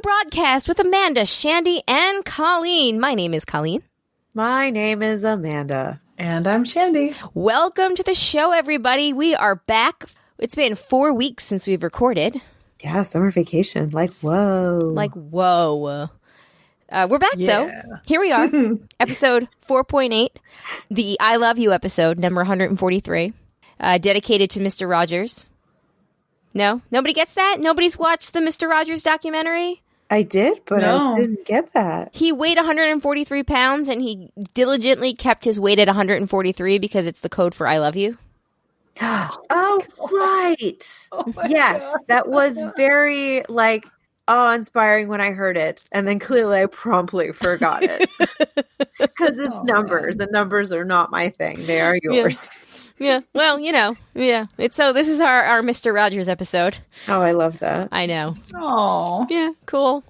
broadcast with Amanda, Shandy, and Colleen. My name is Colleen. My name is Amanda. And I'm Shandy. Welcome to the show, everybody. We are back. It's been 4 weeks since we've recorded. Yeah, summer vacation. Whoa. We're back, though. Here we are. Episode 4.8. The I Love You episode, number 143. Dedicated to Mr. Rogers. No? Nobody gets that? Nobody's watched the Mr. Rogers documentary? I did, but I didn't get that. He weighed 143 pounds, and he diligently kept his weight at 143 because it's the code for I love you. Oh, right. Yes, God. That was very, awe-inspiring when I heard it. And then clearly I promptly forgot it. Because it's numbers. The numbers are not my thing. They are yours. Yeah. Well, It's so this is our Mr. Rogers episode. Oh, I love that. I know. Oh. Yeah, cool.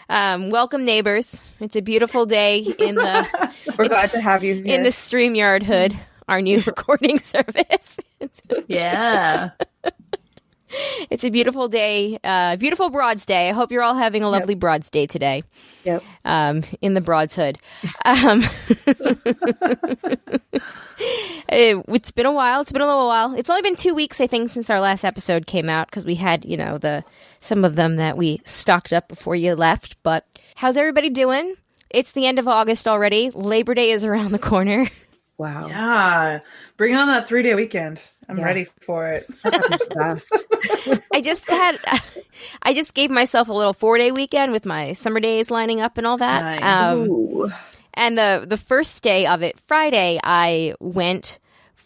Welcome, neighbors. It's a beautiful day in the We're glad to have you here. In the StreamYard hood, our new recording service. Yeah. It's a beautiful day, beautiful Broads Day. I hope you're all having a lovely Broads Day today. Yep. In the Broads hood. It's been a while. It's been a little while. It's only been 2 weeks, I think, since our last episode came out because we had, some of them that we stocked up before you left. But how's everybody doing? It's the end of August already. Labor Day is around the corner. Wow. Yeah. Bring on that 3-day weekend. I'm ready for it. Fast. I just gave myself a little 4-day weekend with my summer days lining up and all that. Nice. And the first day of it, Friday, I went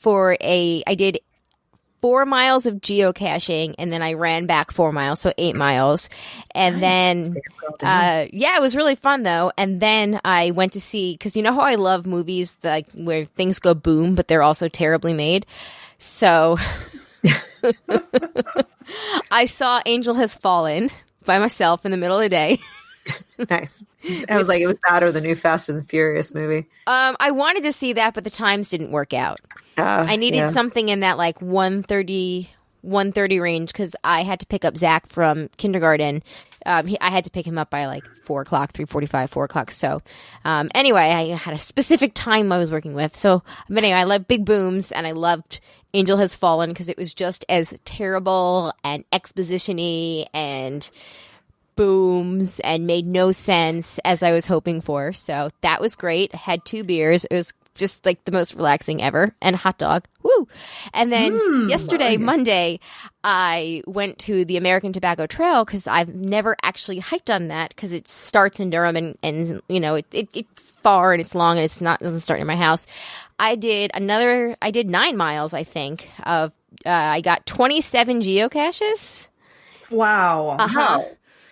I did 4 miles of geocaching, and then I ran back 4 miles, so 8 miles. And then, it was really fun, though. And then I went to see, because you know how I love movies where things go boom, but they're also terribly made? So I saw Angel Has Fallen by myself in the middle of the day. Nice. I was it was that or the new Fast and the Furious movie. I wanted to see that, but the times didn't work out. I needed something in that 1:30 range because I had to pick up Zach from kindergarten. I had to pick him up by 4 o'clock, 3:45, 4 o'clock. So anyway, I had a specific time I was working with. So, but anyway, I love big booms, and I loved Angel Has Fallen because it was just as terrible and exposition-y and booms and made no sense as I was hoping for. So that was great. I had 2 beers. It was just the most relaxing ever, and a hot dog. Woo! And then yesterday, Monday, I went to the American Tobacco Trail because I've never actually hiked on that because it starts in Durham and it's far and it's long and doesn't start near my house. I did 9 miles, I think. I got 27 geocaches. Wow. Uh-huh.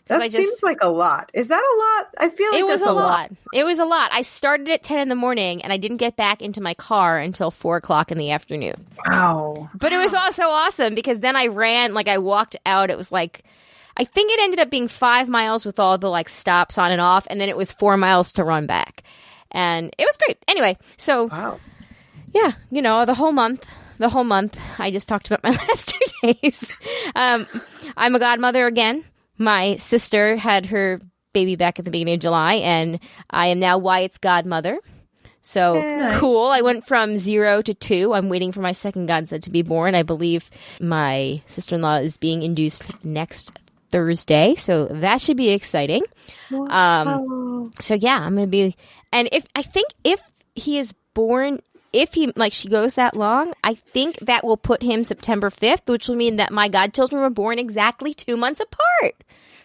That seems like a lot. Is that a lot? I feel like it was that's a lot. It was a lot. I started at 10 in the morning, and I didn't get back into my car until 4 o'clock in the afternoon. Wow. But it was also awesome because then I ran, I walked out. It was I think it ended up being 5 miles with all the stops on and off, and then it was 4 miles to run back. And it was great. Anyway, so, yeah, the whole month, I just talked about my last 2 days. I'm a godmother again. My sister had her baby back at the beginning of July, and I am now Wyatt's godmother. So cool. I went from 0 to 2. I'm waiting for my second godson to be born. I believe my sister-in-law is being induced next Thursday, so that should be exciting. Wow. So yeah, I'm going to be, and if he is born, if she goes that long, I think that will put him September 5th, which will mean that my godchildren were born exactly 2 months apart.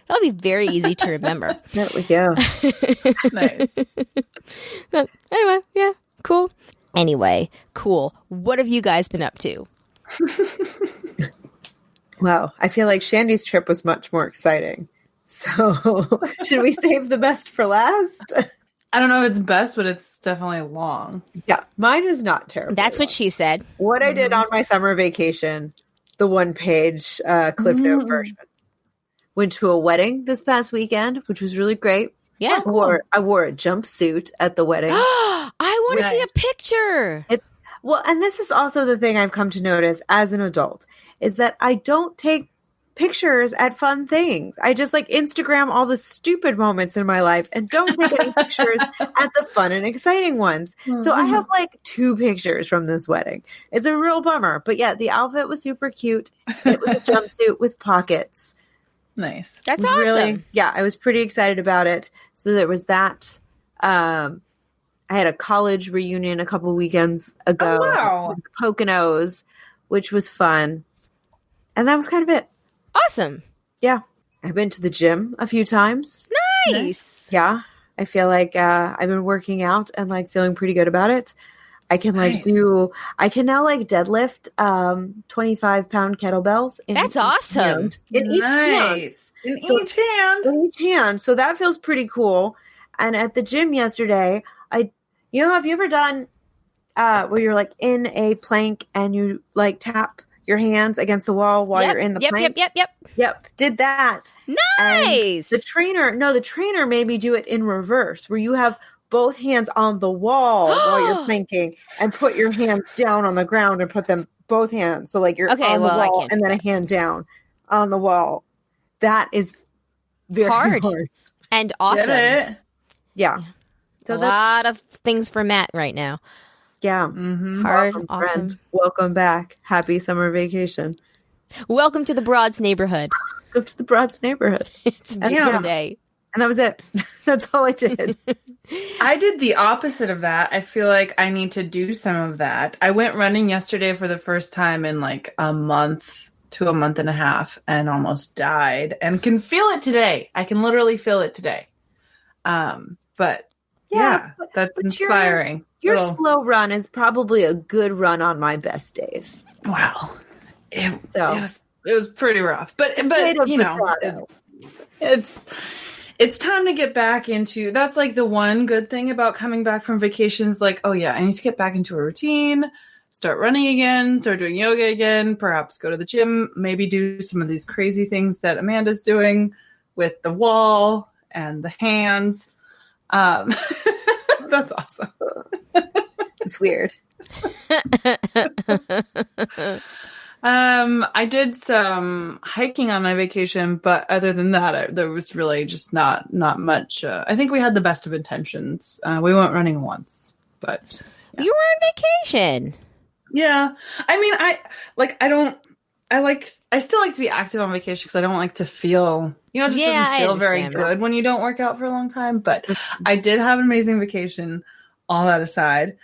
That'll be very easy to remember. There we go. Nice. But anyway, yeah, cool. Anyway, cool. What have you guys been up to? Well, I feel like Shandy's trip was much more exciting. So should we save the best for last? I don't know if it's best, but it's definitely long. Yeah, mine is not terrible. That's what she said. What I did on my summer vacation, the 1-page Cliff Note version. Went to a wedding this past weekend, which was really great. Yeah. I wore a jumpsuit at the wedding. I want to see a picture. And this is also the thing I've come to notice as an adult, is that I don't take pictures at fun things. I just like Instagram all the stupid moments in my life and don't take any pictures at the fun and exciting ones. So I have like 2 pictures from this wedding. It's a real bummer. But yeah, the outfit was super cute. It was a jumpsuit with pockets. Nice. That's awesome. Really, yeah, I was pretty excited about it. So there was that. I had a college reunion a couple weekends ago. Oh, wow. With the Poconos, which was fun. And that was kind of it. Awesome. Yeah. I've been to the gym a few times. Nice. Yeah. I feel like I've been working out and like feeling pretty good about it. I can like I can now like deadlift 25-pound kettlebells. That's awesome. In each hand. In each hand. In each hand. So that feels pretty cool. And at the gym yesterday, have you ever done where you're like in a plank and you like tap your hands against the wall while you're in the plank? Yep. Did that. Nice. And the trainer made me do it in reverse, where you have both hands on the wall while you're planking and put your hands down on the ground and put them both hands. So like you're on the wall and then a hand down on the wall. That is very hard. And awesome. Yeah. So a lot of things for Matt right now. Yeah. Mm-hmm. Hard. Welcome, awesome. Friend. Welcome back. Happy summer vacation. Welcome to the Broads neighborhood. Go to the Broads neighborhood. It's a beautiful day. And that was it. That's all I did. I did the opposite of that. I feel like I need to do some of that. I went running yesterday for the first time in like a month to a month and a half and almost died and can feel it today. I can literally feel it today. But that's inspiring. Your slow run is probably a good run on my best days. Wow. It was pretty rough. But you know, it's time to get back into, that's like the one good thing about coming back from vacations. Like, oh yeah, I need to get back into a routine, start running again, start doing yoga again, perhaps go to the gym, maybe do some of these crazy things that Amanda's doing with the wall and the hands. That's awesome. It's weird. I did some hiking on my vacation, but other than that, there was really just not much. I think we had the best of intentions. We went running once, but you were on vacation. Yeah. I mean, I still like to be active on vacation because I don't like to feel, it just doesn't feel very good when you don't work out for a long time. But I did have an amazing vacation. All that aside,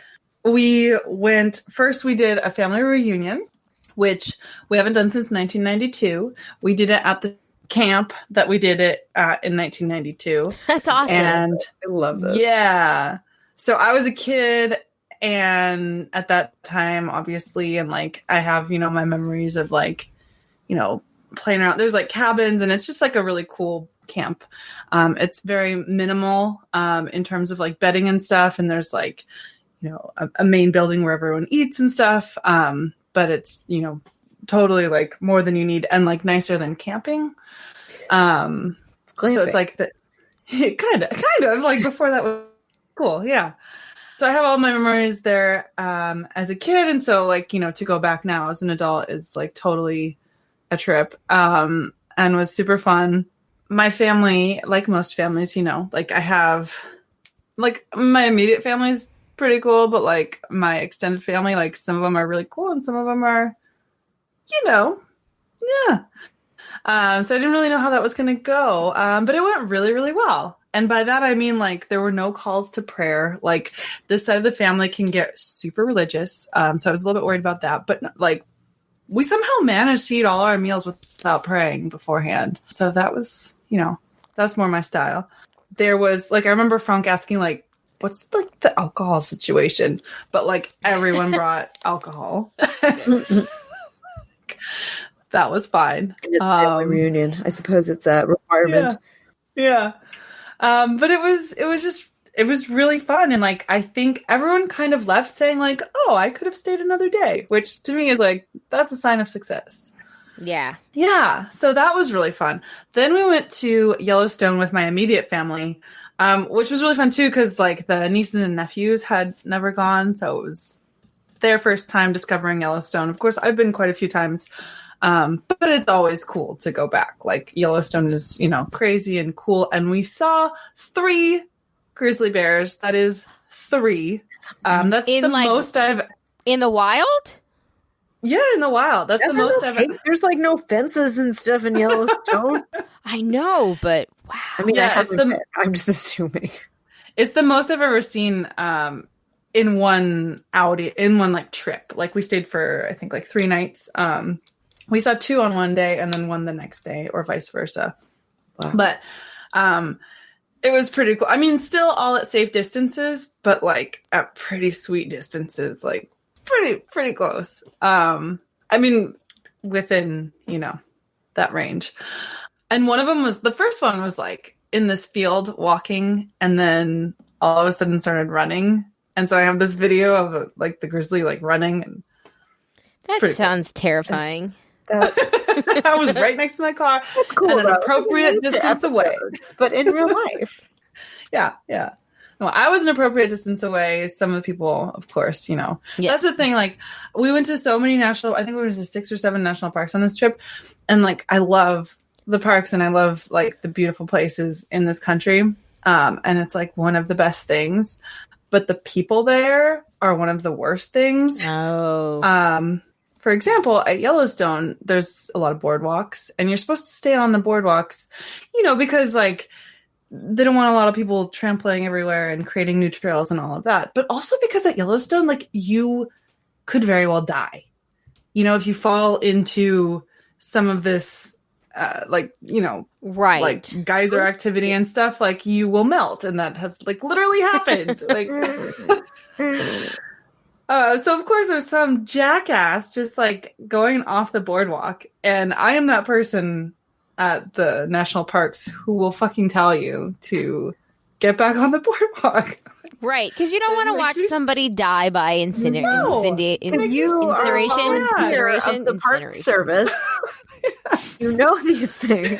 we did a family reunion, which we haven't done since 1992. We did it at the camp that we did it at in 1992. That's awesome. And I love that. Yeah. So I was a kid, and at that time, obviously, and like I have, my memories of like, playing around. There's like cabins, and it's just like a really cool camp. It's very minimal in terms of like bedding and stuff, and there's like, a main building where everyone eats and stuff. But it's, totally like more than you need and like nicer than camping. So it's like kind of like before that was cool. Yeah. So I have all my memories there as a kid. And so like, to go back now as an adult is like totally a trip and was super fun. My family, like most families, like I have like my immediate family's pretty cool, but like my extended family, like some of them are really cool and some of them are, yeah. So I didn't really know how that was going to go, but it went really, really well. And by that, I mean, like, there were no calls to prayer. Like, this side of the family can get super religious. So I was a little bit worried about that. But, like, we somehow managed to eat all our meals without praying beforehand. So that was, that's more my style. There was, like, I remember Frank asking, like, what's, like, the alcohol situation? But, like, everyone brought alcohol. That was fine. It's a family reunion. I suppose it's a requirement. Yeah. But it was really fun. And like, I think everyone kind of left saying like, oh, I could have stayed another day, which to me is like, that's a sign of success. Yeah. Yeah. So that was really fun. Then we went to Yellowstone with my immediate family, which was really fun too. Cause like the nieces and nephews had never gone. So it was their first time discovering Yellowstone. Of course, I've been quite a few times. But it's always cool to go back. Like Yellowstone is, crazy and cool. And we saw 3 grizzly bears. That is 3. That's the most I've... In the wild? Yeah, in the wild. That's the most I've... There's like no fences and stuff in Yellowstone. I know, but wow. I mean, I'm just assuming. It's the most I've ever seen in one like trip. Like we stayed for, I think, like 3 nights. We saw 2 on one day and then 1 the next day, or vice versa. Wow. But it was pretty cool. I mean, still all at safe distances, but like at pretty sweet distances, like pretty close. I mean, within, that range. And one of them the first one was like in this field walking, and then all of a sudden started running. And so I have this video of like the grizzly like running. And that sounds terrifying. I was right next to my car. That's cool, at an appropriate distance away. But in real life. Yeah. Well, I was an appropriate distance away. Some of the people, of course, That's the thing. Like, we went to so many I think we went to 6 or 7 national parks on this trip. And like, I love the parks and I love like the beautiful places in this country. And it's like one of the best things. But the people there are one of the worst things. Oh. For example, at Yellowstone, there's a lot of boardwalks, and you're supposed to stay on the boardwalks, because like they don't want a lot of people trampling everywhere and creating new trails and all of that. But also because at Yellowstone, like you could very well die. If you fall into some of this, right, like geyser activity and stuff, like you will melt, and that has like literally happened. Like. So of course there's some jackass just like going off the boardwalk, and I am that person at the national parks who will fucking tell you to get back on the boardwalk. Right, because you don't want to watch somebody die by incineration. Of the park service. You know these things.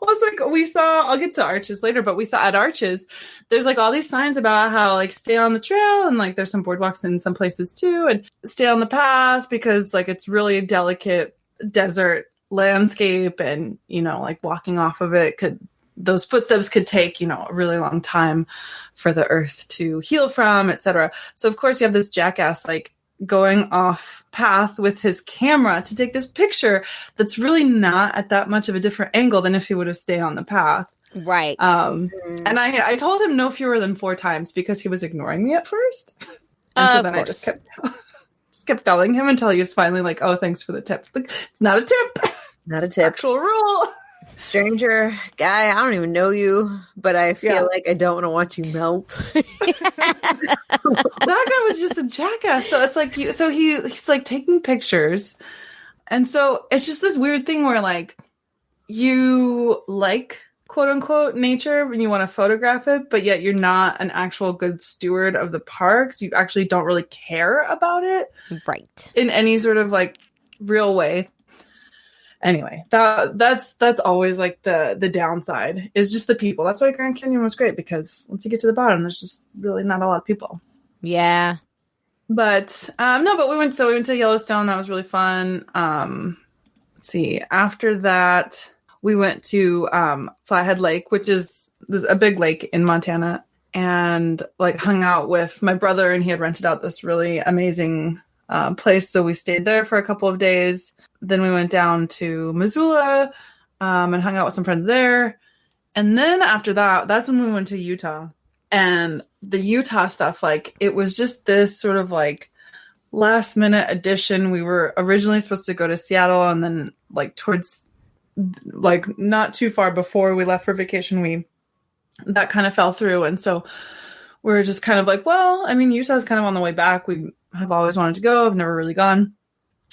Well, it's like I'll get to Arches later, but we saw at Arches, there's like all these signs about how like stay on the trail, and like there's some boardwalks in some places too, and stay on the path because like it's really a delicate desert landscape, and like walking off of it those footsteps could take, a really long time for the earth to heal from, etc. So of course you have this jackass like going off path with his camera to take this picture that's really not at that much of a different angle than if he would have stayed on the path. Right. And I told him no fewer than 4 times because he was ignoring me at first. And so then I just kept telling him until he was finally like, oh, thanks for the tip. Like, it's not a tip. Not a tip. Actual rule. Stranger guy, I don't even know you, but I feel like I don't want to watch you melt. That guy was just a jackass. So it's like, he's like taking pictures. And so it's just this weird thing where like you like quote unquote nature and you want to photograph it, but yet you're not an actual good steward of the parks. You actually don't really care about it. Right. In any sort of like real way. Anyway, that's always like the downside is just the people. That's why Grand Canyon was great, because once you get to the bottom, there's just really not a lot of people. Yeah. But but we went to Yellowstone. That was really fun. Let's see. After that, we went to Flathead Lake, which is a big lake in Montana, and like hung out with my brother, and he had rented out this really amazing place. So we stayed there for a couple of days. Then we went down to Missoula and hung out with some friends there. And then after that, that's when we went to Utah. And the Utah stuff, like, it was just this sort of like last minute addition. We were originally supposed to go to Seattle, and then like towards like not too far before we left for vacation, that kind of fell through. And so we're just kind of like, well, I mean, Utah's kind of on the way back. We have always wanted to go. I've never really gone.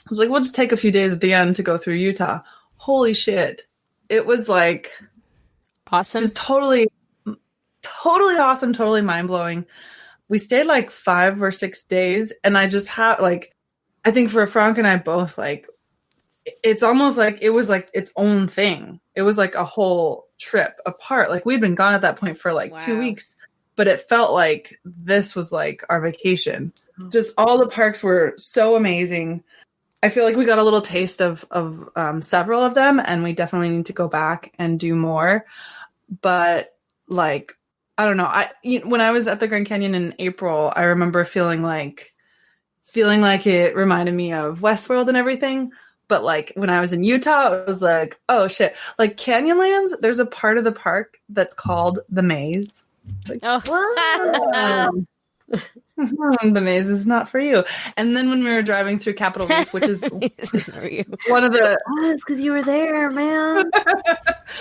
I was like, we'll just take a few days at the end to go through Utah. Holy shit. It was like awesome. Just totally awesome, totally mind-blowing. We stayed like 5 or 6 days, and I just have like, I think for Frank and I both, like, it's almost like it was like its own thing. It was like a whole trip apart. Like we'd been gone at that point for like 2 weeks, but it felt like this was like our vacation. Just all the parks were so amazing. I feel like we got a little taste of several of them, and we definitely need to go back and do more. But like, I don't know. When I was at the Grand Canyon in April, I remember feeling like it reminded me of Westworld and everything. But like when I was in Utah, it was like, oh shit! Like Canyonlands, there's a part of the park that's called the Maze. Like, Wow. the maze is not for you. And then when we were driving through Capitol Reef, which is one of the it's because you were there, man.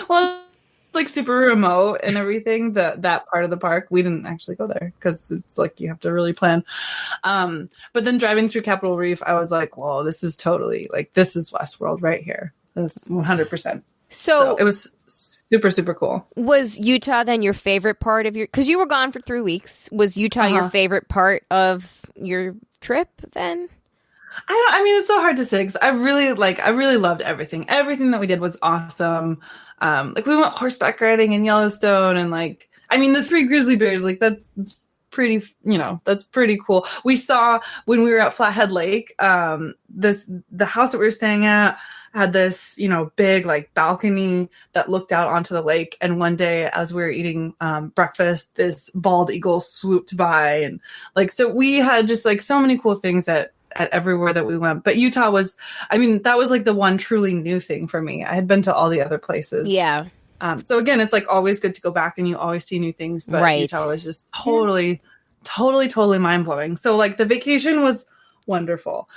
well, it's like super remote and everything. That part of the park, we didn't actually go there because it's like you have to really plan. But then driving through Capitol Reef, I was like, "Whoa, this is totally like this is Westworld right here. This 100%." So it was super, super cool. Was Utah then your favorite part of because you were gone for 3 weeks? Was Utah your favorite part of your trip then? I mean, it's so hard to say because I really loved everything. Everything that we did was awesome. Like we went horseback riding in Yellowstone, and like, I mean, the 3 grizzly bears, like that's pretty, that's pretty cool. We saw when we were at Flathead Lake, the house that we were staying at had this, big like balcony that looked out onto the lake. And one day as we were eating breakfast, this bald eagle swooped by, and like, so we had just like so many cool things at everywhere that we went. But Utah was, that was like the one truly new thing for me. I had been to all the other places. Yeah. So again, it's like always good to go back and you always see new things, but right. Utah was just totally mind blowing. So like the vacation was wonderful.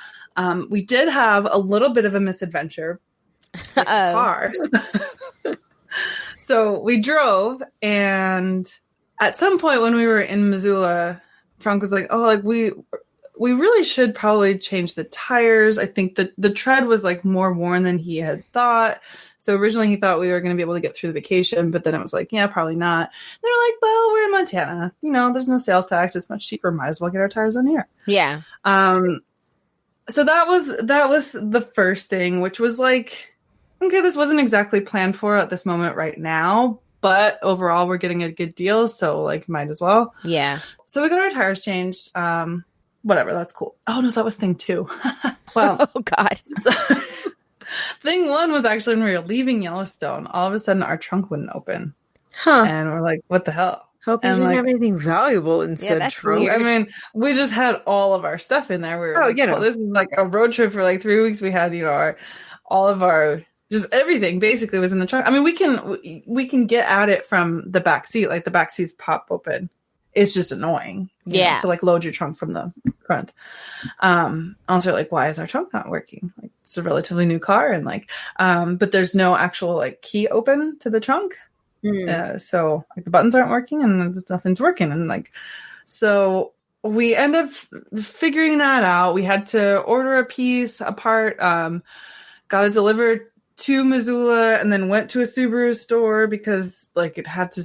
We did have a little bit of a misadventure with the car. So we drove, and at some point when we were in Missoula, Frank was like, "Oh, like we really should probably change the tires." I think that the tread was like more worn than he had thought. So originally he thought we were going to be able to get through the vacation, but then it was like, yeah, probably not. And they were like, well, we're in Montana. There's no sales tax. It's much cheaper. Might as well get our tires on here. Yeah. So that was the first thing, which was like, okay, this wasn't exactly planned for at this moment right now, but overall we're getting a good deal. So like, might as well. Yeah. So we got our tires changed. Whatever. That's cool. Oh no, that was thing 2. Well, oh God. So, thing 1 was actually when we were leaving Yellowstone, all of a sudden our trunk wouldn't open. Huh. And we're like, what the hell? Hope you didn't have anything valuable in said trunk. Weird. I mean, we just had all of our stuff in there. We were this is like a road trip for like 3 weeks. We had, all of our, just everything basically was in the trunk. I mean, we can get at it from the back seat. Like the back seats pop open. It's just annoying. To like load your trunk from the front. Also like, why is our trunk not working? Like it's a relatively new car, and like, but there's no actual like key open to the trunk. So like the buttons aren't working and nothing's working. And like, so we end up figuring that out. We had to order a piece apart, got it delivered to Missoula, and then went to a Subaru store because like it had to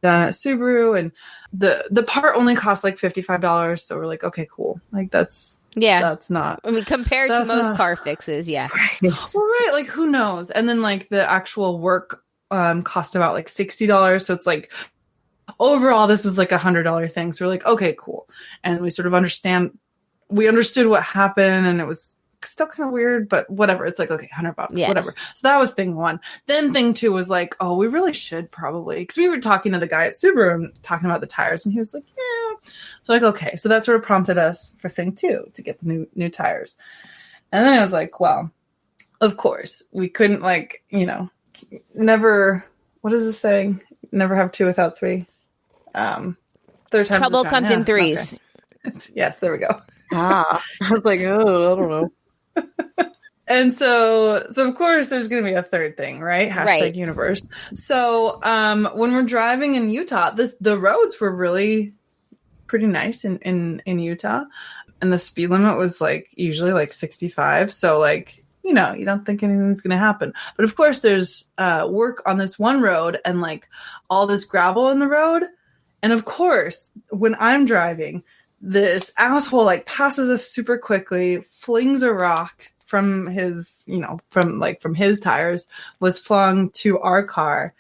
done at Subaru, and the part only cost like $55. So we're like, okay, cool. Like that's not, compared to most car fixes. Yeah. Right. Well, right. Like who knows? And then like the actual work cost about like $60. So it's like overall this was like $100 thing. So we're like, okay, cool. And we sort of understood what happened, and it was still kind of weird, but whatever. It's like, okay, $100, whatever. So that was thing 1. Then thing 2 was like, oh, we really should probably, because we were talking to the guy at Subaru and talking about the tires, and he was like, yeah. So like, okay. So that sort of prompted us for thing 2 to get the new tires. And then I was like, well, of course we couldn't like, never, what is this saying? Never have 2 without 3. Third time's trouble comes in 3s. Okay. Yes, there we go. I was like, oh, I don't know. And so of course there's going to be a third thing, right? Hashtag universe. So when we're driving in Utah, the roads were really pretty nice in Utah, and the speed limit was like usually like 65. So like, you don't think anything's going to happen. But of course there's work on this one road and like all this gravel in the road. And of course, when I'm driving, this asshole like passes us super quickly, flings a rock from his, from his tires, was flung to our car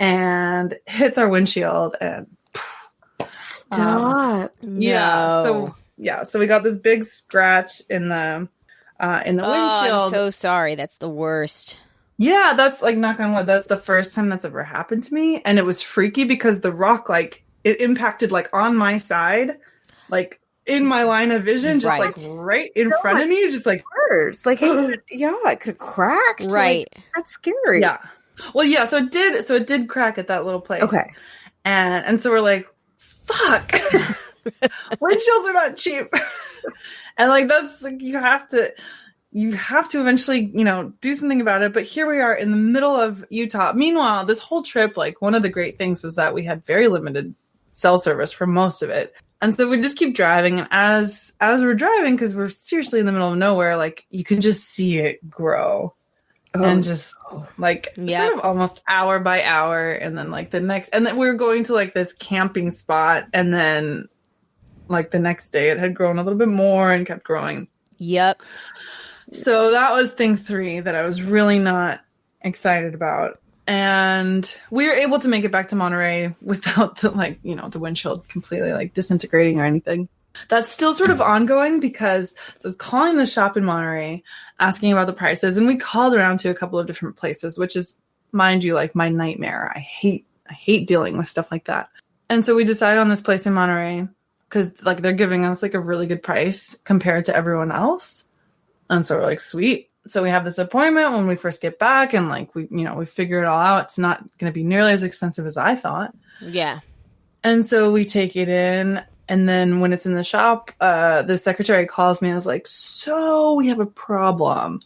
and hits our windshield, and stop. So we got this big scratch in the in the windshield. I'm so sorry. That's the worst. Yeah, that's like, knock on wood, that's the first time that's ever happened to me. And it was freaky because the rock, like, it impacted like on my side, like in my line of vision, just like right in front of me, just like hurts. Like, it could have cracked. Right. Like, that's scary. Yeah. Well, yeah, so it did crack at that little place. Okay. And so we're like, fuck. Windshields are not cheap. And like, that's like, you have to eventually, do something about it. But here we are in the middle of Utah. Meanwhile, this whole trip, like, one of the great things was that we had very limited cell service for most of it. And so we just keep driving. And as we're driving, because we're seriously in the middle of nowhere, like, you can just see it grow. And just like sort of almost hour by hour. And then like and then we were going to like this camping spot. And then like the next day it had grown a little bit more and kept growing. Yep. So that was thing 3 that I was really not excited about. And we were able to make it back to Monterey without the windshield completely like disintegrating or anything. That's still sort of ongoing because I was calling the shop in Monterey, asking about the prices, and we called around to a couple of different places, which is, mind you, like my nightmare. I hate dealing with stuff like that. And so we decided on this place in Monterey because like they're giving us like a really good price compared to everyone else. And so we're like, sweet. So we have this appointment when we first get back, and like we figure it all out. It's not going to be nearly as expensive as I thought. Yeah. And so we take it in. And then when it's in the shop, the secretary calls me and is like, so we have a problem.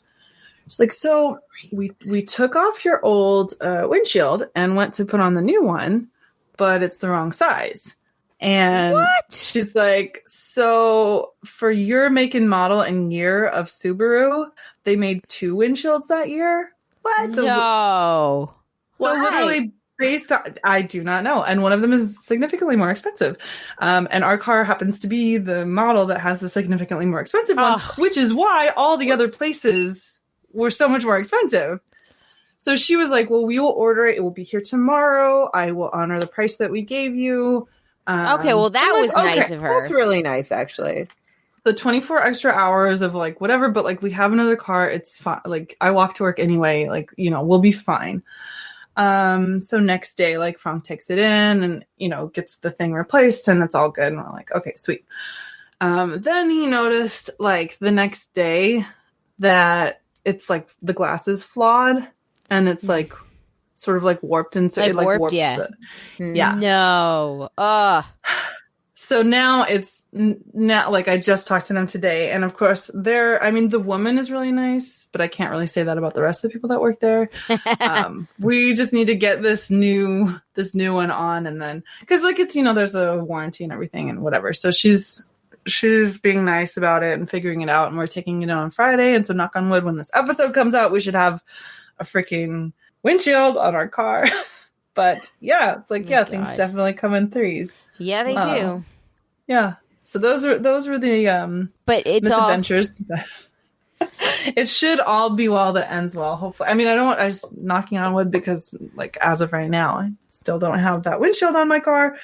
She's like, so we took off your old windshield and went to put on the new one, but it's the wrong size. And what? She's like, so for your make and model and year of Subaru, they made 2 windshields that year. What? No. So literally, I do not know. And one of them is significantly more expensive. And our car happens to be the model that has the significantly more expensive one, which is why all the other places were so much more expensive. So she was like, well, we will order it. It will be here tomorrow. I will honor the price that we gave you. Okay, well, that was nice of her. That's really nice, actually. The 24 extra hours of like whatever, but like we have another car. It's fine. Like I walk to work anyway. Like, we'll be fine. So next day, like Frank takes it in and, gets the thing replaced and it's all good. And we're like, okay, sweet. Then he noticed like the next day that it's like the glass is flawed and it's like sort of like warped. And so it like warps. Yeah. Yeah. No. So now like I just talked to them today, and of course the woman is really nice, but I can't really say that about the rest of the people that work there. We just need to get this new one on, and then because like it's there's a warranty and everything and whatever. So she's being nice about it and figuring it out, and we're taking it on Friday. And so knock on wood, when this episode comes out, we should have a freaking windshield on our car. But yeah, it's like things definitely come in threes. Yeah, they do. Yeah. So those were the but it's misadventures. It should all be well that ends well, hopefully. I mean, I just knocking on wood because like as of right now, I still don't have that windshield on my car.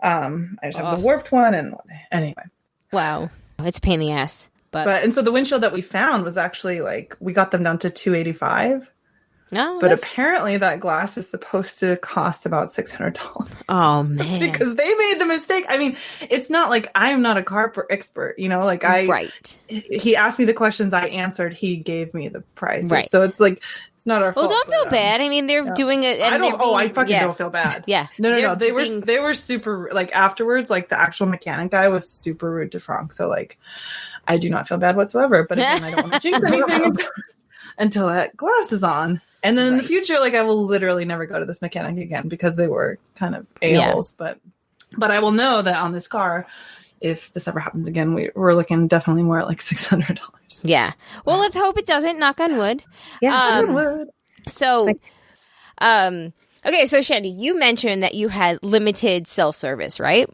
I just have the warped one, and anyway. Wow. It's a pain in the ass. But and so the windshield that we found was actually like we got them down to $285. No, but apparently that glass is supposed to cost about $600. Oh man! That's because they made the mistake. I mean, it's not like I'm not a car expert, like He asked me the questions, I answered. He gave me the price, right? So it's like it's not our fault. Well, don't feel bad. I mean, they're doing it. And I fucking don't feel bad. Yeah, no. They were super like afterwards. Like the actual mechanic guy was super rude to Frank. So like, I do not feel bad whatsoever. But again, I don't want to jinx anything until that glass is on. And then in the future, like I will literally never go to this mechanic again because they were kind of a-holes. Yeah. But I will know that on this car, if this ever happens again, we're looking definitely more at like $600. Yeah. Well, let's hope it doesn't. Knock on wood. Yeah, knock on wood. So, okay. So Shandy, you mentioned that you had limited cell service, right?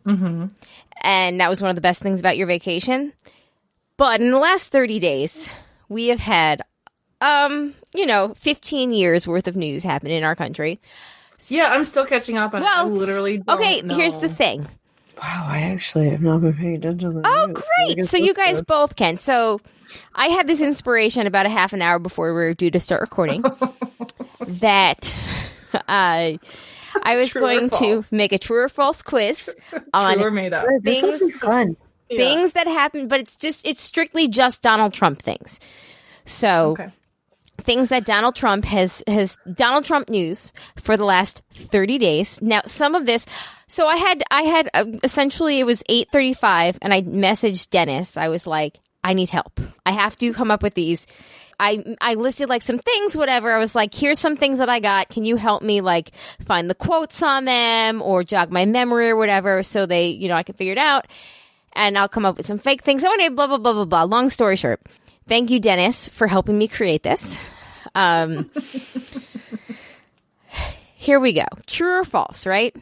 Mm-hmm. And that was one of the best things about your vacation. But in the last 30 days, we have had 15 years worth of news happen in our country. Yeah, I'm still catching up on it. I literally don't know. Here's the thing. Wow, I actually have not been paying attention to the Oh, news. great. So you guys both can. So I had this inspiration about a half an hour before we were due to start recording that I was going to make a true or false quiz on true or made up. This will be fun. Things that happen, but it's strictly just Donald Trump things. So things that Donald Trump has Donald Trump news for the last 30 days. Now, some of this, so I had essentially, it was 8:35 and I messaged Dennis. I was like, I need help. I have to come up with these. I listed like some things, whatever. I was like, here's some things that I got. Can you help me like find the quotes on them or jog my memory or whatever so they, I can figure it out. And I'll come up with some fake things. Oh, anyway, blah, blah, blah, blah, blah. Long story short. Thank you, Dennis, for helping me create this. Here we go. True or false, right?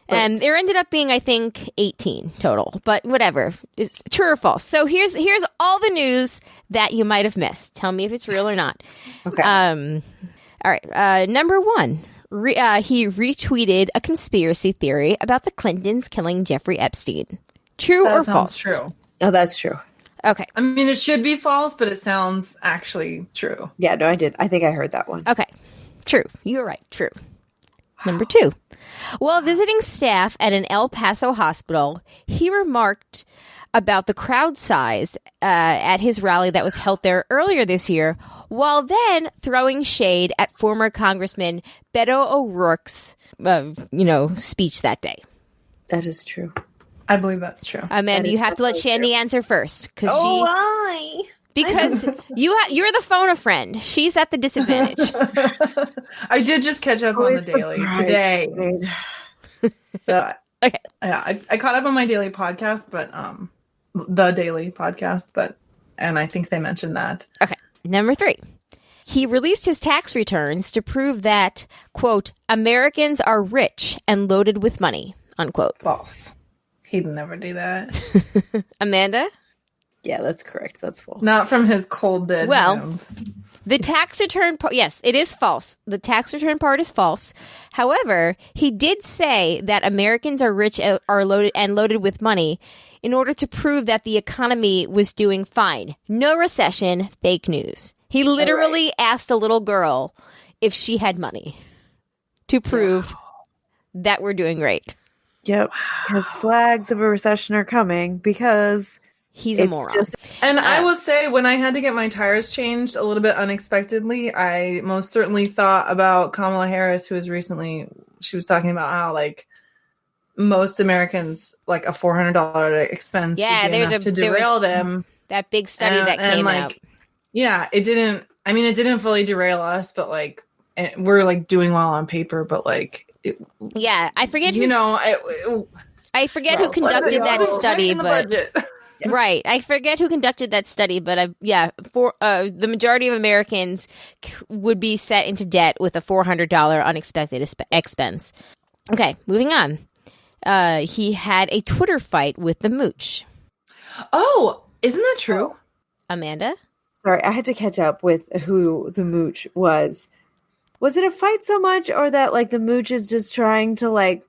And there ended up being, I think, 18 total. But whatever. It's true or false. So here's all the news that you might have missed. Tell me if it's real or not. Okay. All right. Number one. He retweeted a conspiracy theory about the Clintons killing Jeffrey Epstein. True or false? True. Oh, that's true. Okay. I mean, it should be false, but it sounds actually true. Yeah, no, I did. I think I heard that one. Okay. True. You're right. True. Number two. While visiting staff at an El Paso hospital, he remarked about the crowd size at his rally that was held there earlier this year, while then throwing shade at former Congressman Beto O'Rourke's, speech that day. That is true. I believe that's true. Amanda, you have to let Shandy answer first. Why? Because you're the phone a friend. She's at the disadvantage. I did just catch up on the daily today. So, okay. Yeah, I caught up on my daily podcast, but the daily podcast, and I think they mentioned that. Okay. Number three. He released his tax returns to prove that, quote, Americans are rich and loaded with money, unquote. False. He'd never do that. Amanda? Yeah, that's correct. That's false. Not from his cold dead hands. The tax return part, yes, it is false. The tax return part is false. However, he did say that Americans are rich, are loaded with money in order to prove that the economy was doing fine. No recession, fake news. He literally asked a little girl if she had money to prove that we're doing great. Yep. Because flags of a recession are coming because he's a moron. And I will say, when I had to get my tires changed a little bit unexpectedly, I most certainly thought about Kamala Harris, who was recently, she was talking about how like most Americans, like a $400 expense would be enough to derail them. That big study that came out. Yeah, it didn't fully derail us, but like we're like doing well on paper, but like I forget I forget who conducted that study, but right, I forget who conducted that study, but for the majority of Americans would be set into debt with a $400 unexpected expense. Okay, moving on. He had a Twitter fight with the Mooch. Oh, isn't that true? Amanda? Sorry, I had to catch up with who the Mooch was. Was it a fight so much, or that like the Mooch is just trying to like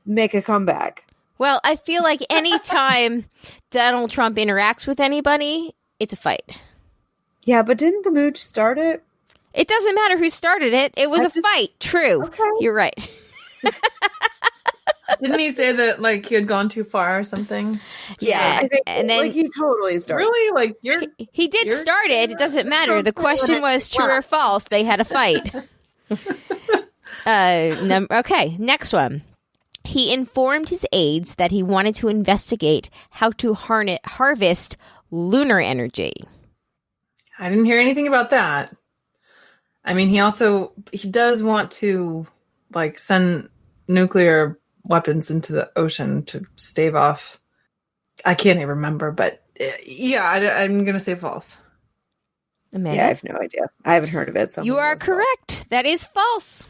make a comeback? Well, I feel like any time Donald Trump interacts with anybody, it's a fight. Yeah, but didn't the Mooch start it? It doesn't matter who started it. It was a fight. True. Okay. You're right. Didn't he say that like he had gone too far or something? Yeah, I think, and then like he totally started. Really, like he did start it. It doesn't matter. The question was true or false. They had a fight. Okay, next one. He informed his aides that he wanted to investigate how to harvest lunar energy. I didn't hear anything about that. I mean, he does want to like send nuclear weapons into the ocean to stave off. I can't even remember, but I'm going to say false. Amanda? Yeah, I have no idea. I haven't heard of it. So you are correct. That is false.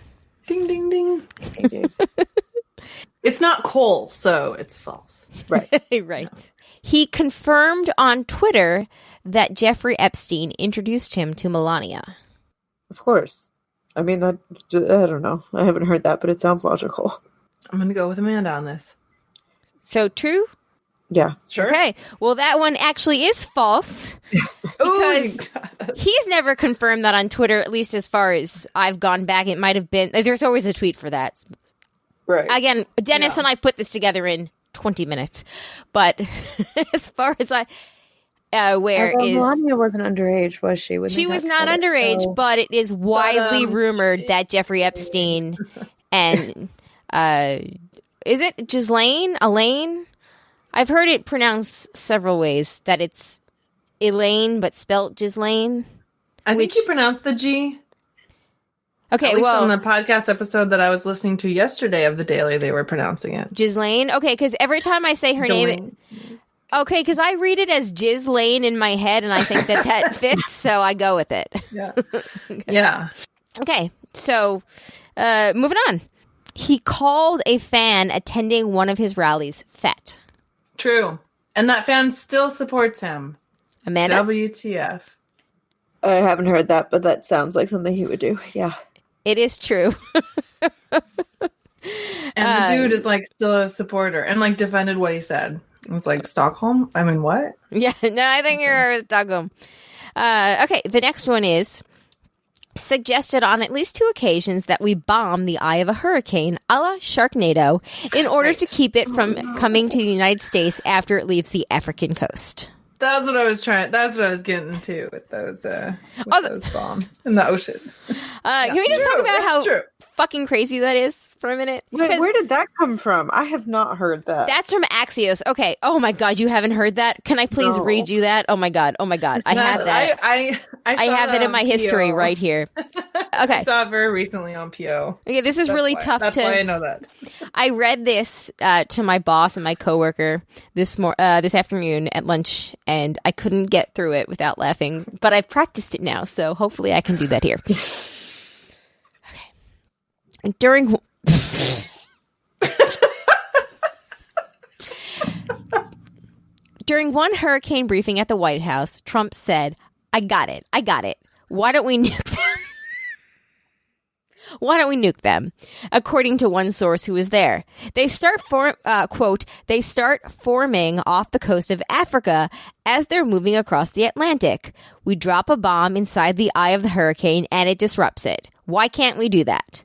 Ding, ding, ding. Ding, ding. It's not coal, so it's false. Right. Right. He confirmed on Twitter that Jeffrey Epstein introduced him to Melania. Of course. I mean, I don't know. I haven't heard that, but it sounds logical. I'm going to go with Amanda on this. So true? Yeah. Sure. Okay. Well, that one actually is false because he's never confirmed that on Twitter, at least as far as I've gone back. It might have been. There's always a tweet for that. Right. Again, Dennis and I put this together in 20 minutes. But as far as Melania wasn't underage, was she? She was not underage, but it is widely rumored that Jeffrey Epstein and is it Ghislaine? Elaine? I've heard it pronounced several ways, that it's Elaine but spelt Ghislaine. I think you pronounced the G. Okay, At least on the podcast episode that I was listening to yesterday of The Daily, they were pronouncing it. Ghislaine? Okay, because every time I say her name... Okay, because I read it as Ghislaine in my head, and I think that fits, so I go with it. Yeah. Okay. Yeah. Okay, so moving on. He called a fan attending one of his rallies fat. True. And that fan still supports him. Amanda? WTF. I haven't heard that, but that sounds like something he would do. Yeah. It is true. And the dude is like still a supporter and like defended what he said. It was like, Stockholm? I mean, what? Yeah, no, I think you're Stockholm. Okay, the next one is suggested on at least 2 occasions that we bomb the eye of a hurricane a la Sharknado in order to keep it from coming to the United States after it leaves the African coast. That's what I was getting to with those bombs in the ocean. Can we just talk about how fucking crazy that is for a minute? Wait, where did that come from? I have not heard that. That's from Axios. Okay. Oh my God, you haven't heard that? Can I please read you that? Oh my God. I have that. I have that in my history right here. Okay. I saw it very recently on PO. Okay, this is really tough. That's why I know that. I read this to my boss and my coworker this afternoon at lunch, and I couldn't get through it without laughing. But I've practiced it now, so hopefully I can do that here. Okay. During one hurricane briefing at the White House, Trump said, I got it. Why don't we nuke them? According to one source who was there. They start forming off the coast of Africa as they're moving across the Atlantic. We drop a bomb inside the eye of the hurricane and it disrupts it. Why can't we do that?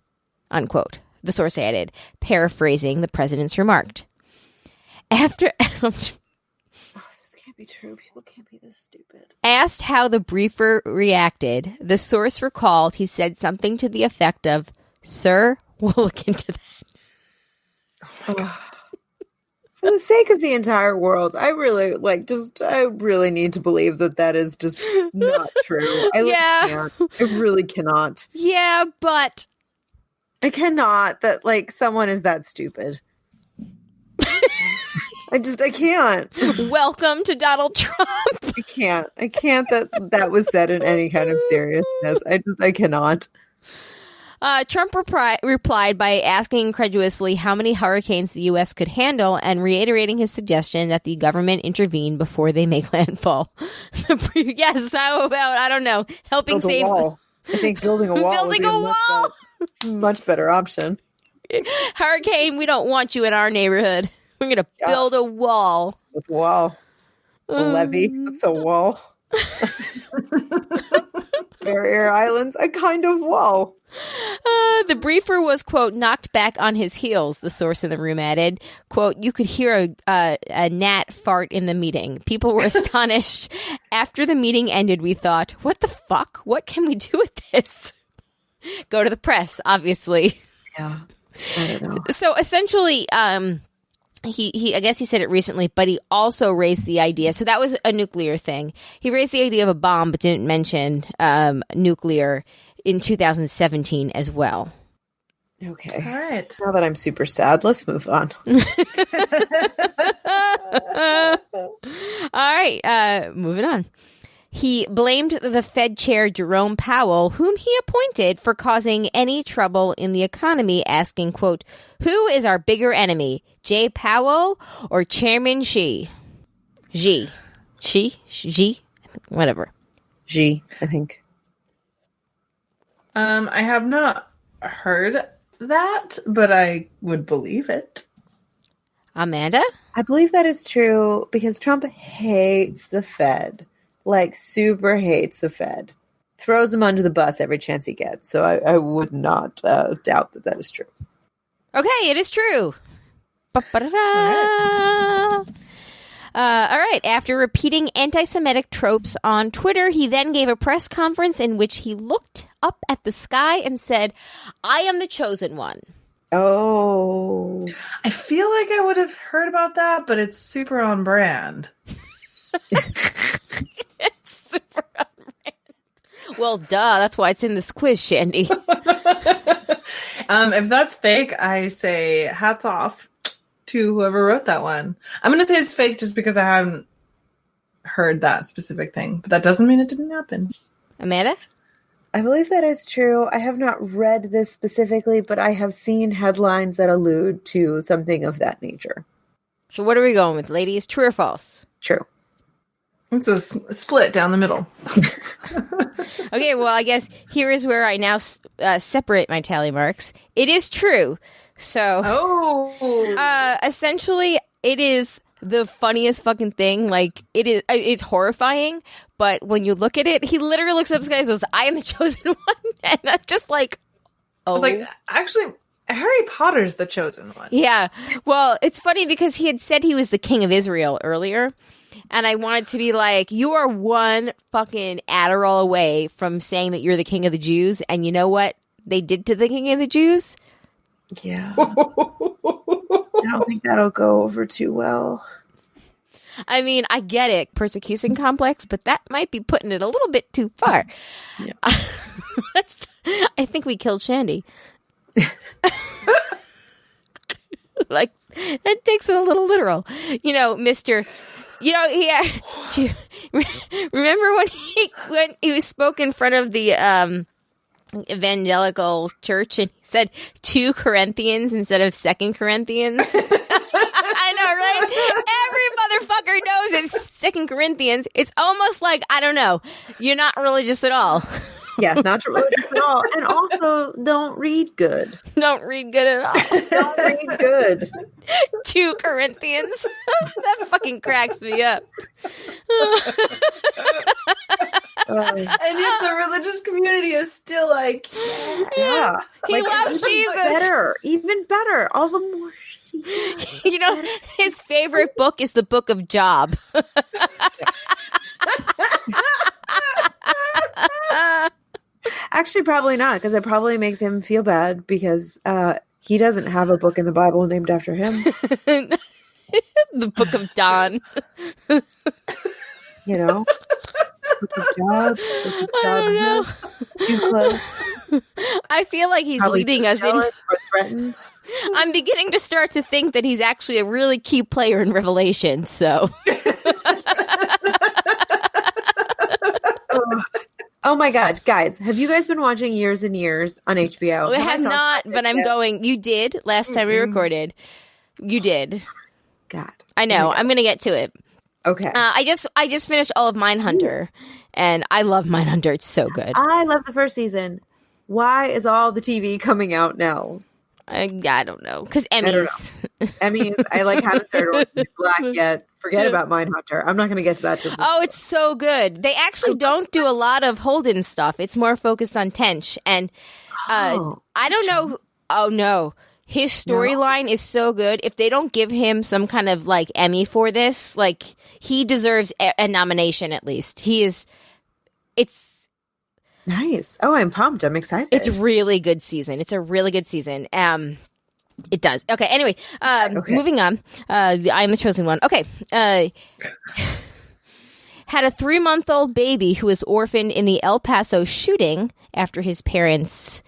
Unquote. The source added, paraphrasing the president's remark. This can't be true. People can't be this stupid. Asked how the briefer reacted, the source recalled he said something to the effect of, "Sir, we'll look into that." For the sake of the entire world, I really need to believe that is just not true. I really cannot. Yeah, but I cannot that someone is that stupid. I can't. Welcome to Donald Trump. I can't that was said in any kind of seriousness. I cannot. Trump replied by asking incredulously how many hurricanes the U.S. could handle and reiterating his suggestion that the government intervene before they make landfall. Yes, how about, I don't know, helping Build a save... wall. I think building a wall would be a much better option. Hurricane, we don't want you in our neighborhood. We're going to build a wall. It's a wall. A levee. It's a wall. Barrier Islands, a kind of wall. The briefer was, quote, knocked back on his heels, the source in the room added. Quote, you could hear a gnat fart in the meeting. People were astonished. After the meeting ended, we thought, what the fuck? What can we do with this? Go to the press, obviously. Yeah. I don't know. So essentially, he I guess he said it recently, but he also raised the idea. So that was a nuclear thing. He raised the idea of a bomb, but didn't mention nuclear in 2017 as well. Okay. All right. Now that I'm super sad, let's move on. All right. Moving on. He blamed the Fed chair Jerome Powell, whom he appointed, for causing any trouble in the economy, asking, quote, who is our bigger enemy, Jay Powell or Chairman Xi? Xi. Whatever. Xi, I think. I have not heard that, but I would believe it. Amanda? I believe that is true because Trump hates the Fed. Like, super hates the Fed. Throws him under the bus every chance he gets. So I would not doubt that is true. Okay, it is true. All right. After repeating anti-Semitic tropes on Twitter, he then gave a press conference in which he looked up at the sky and said, "I am the chosen one." Oh. I feel like I would have heard about that, but it's super on brand. It's super on brand. Well, duh. That's why it's in this quiz, Shandy. If that's fake, I say hats off to whoever wrote that one. I'm going to say it's fake just because I haven't heard that specific thing, but that doesn't mean it didn't happen. Amanda? I believe that is true. I have not read this specifically, but I have seen headlines that allude to something of that nature. So what are we going with, ladies? True or false? True. It's a split down the middle. Okay, well, I guess here is where I now separate my tally marks. It is true. So, essentially, it is the funniest fucking thing. Like, it's horrifying, but when you look at it, he literally looks up at the sky and says, "I am the chosen one." And I'm just like, oh. I was like, actually, Harry Potter's the chosen one. Yeah. Well, it's funny because he had said he was the king of Israel earlier. And I wanted to be like, you are one fucking Adderall away from saying that you're the king of the Jews. And you know what they did to the king of the Jews? Yeah. I don't think that'll go over too well. I mean, I get it, persecution complex, but that might be putting it a little bit too far. Yeah. I think we killed Shandy. Like, that takes it a little literal. You know, Mr. You know, remember when he was spoke in front of the evangelical church and he said 2 Corinthians instead of 2 Corinthians? I know, right? Every motherfucker knows it's 2 Corinthians. It's almost like, I don't know, you're not religious at all. Yeah, not religious at all. And also, don't read good. Don't read good at all. Don't read good. 2 Corinthians. That fucking cracks me up. And yet the religious community is still like, yeah. He loves Jesus. Even better. All the more you know, his favorite book is the Book of Job. Actually, probably not, because it probably makes him feel bad because he doesn't have a book in the Bible named after him. The Book of Don. You know? Book of Job. Book of Job. Too close. I feel like he's Probably leading us into... or threatened. I'm beginning to start to think that he's actually a really key player in Revelation, so... Oh my God, guys, have you guys been watching Years and Years on HBO? I have not, but I'm going. You did last time we recorded. You did. God. I know. I'm going to get to it. Okay. I just finished all of Mindhunter, and I love Mindhunter. It's so good. I love the first season. Why is all the TV coming out now? I don't know. Because Emmys. Emmys, I like haven't started Orange is the New Black yet. Forget about Mindhunter. I'm not going to get to that. It's so good. They actually don't do a lot of Holden stuff. It's more focused on Tench. And I don't know. Oh, no. His storyline is so good. If they don't give him some kind of like Emmy for this, like he deserves a nomination at least. It's nice. Oh, I'm pumped. I'm excited. It's a really good season. It's a really good season. It does. Okay. Anyway, moving on. I am the chosen one. Okay. Had a 3-month-old baby who was orphaned in the El Paso shooting after his parents,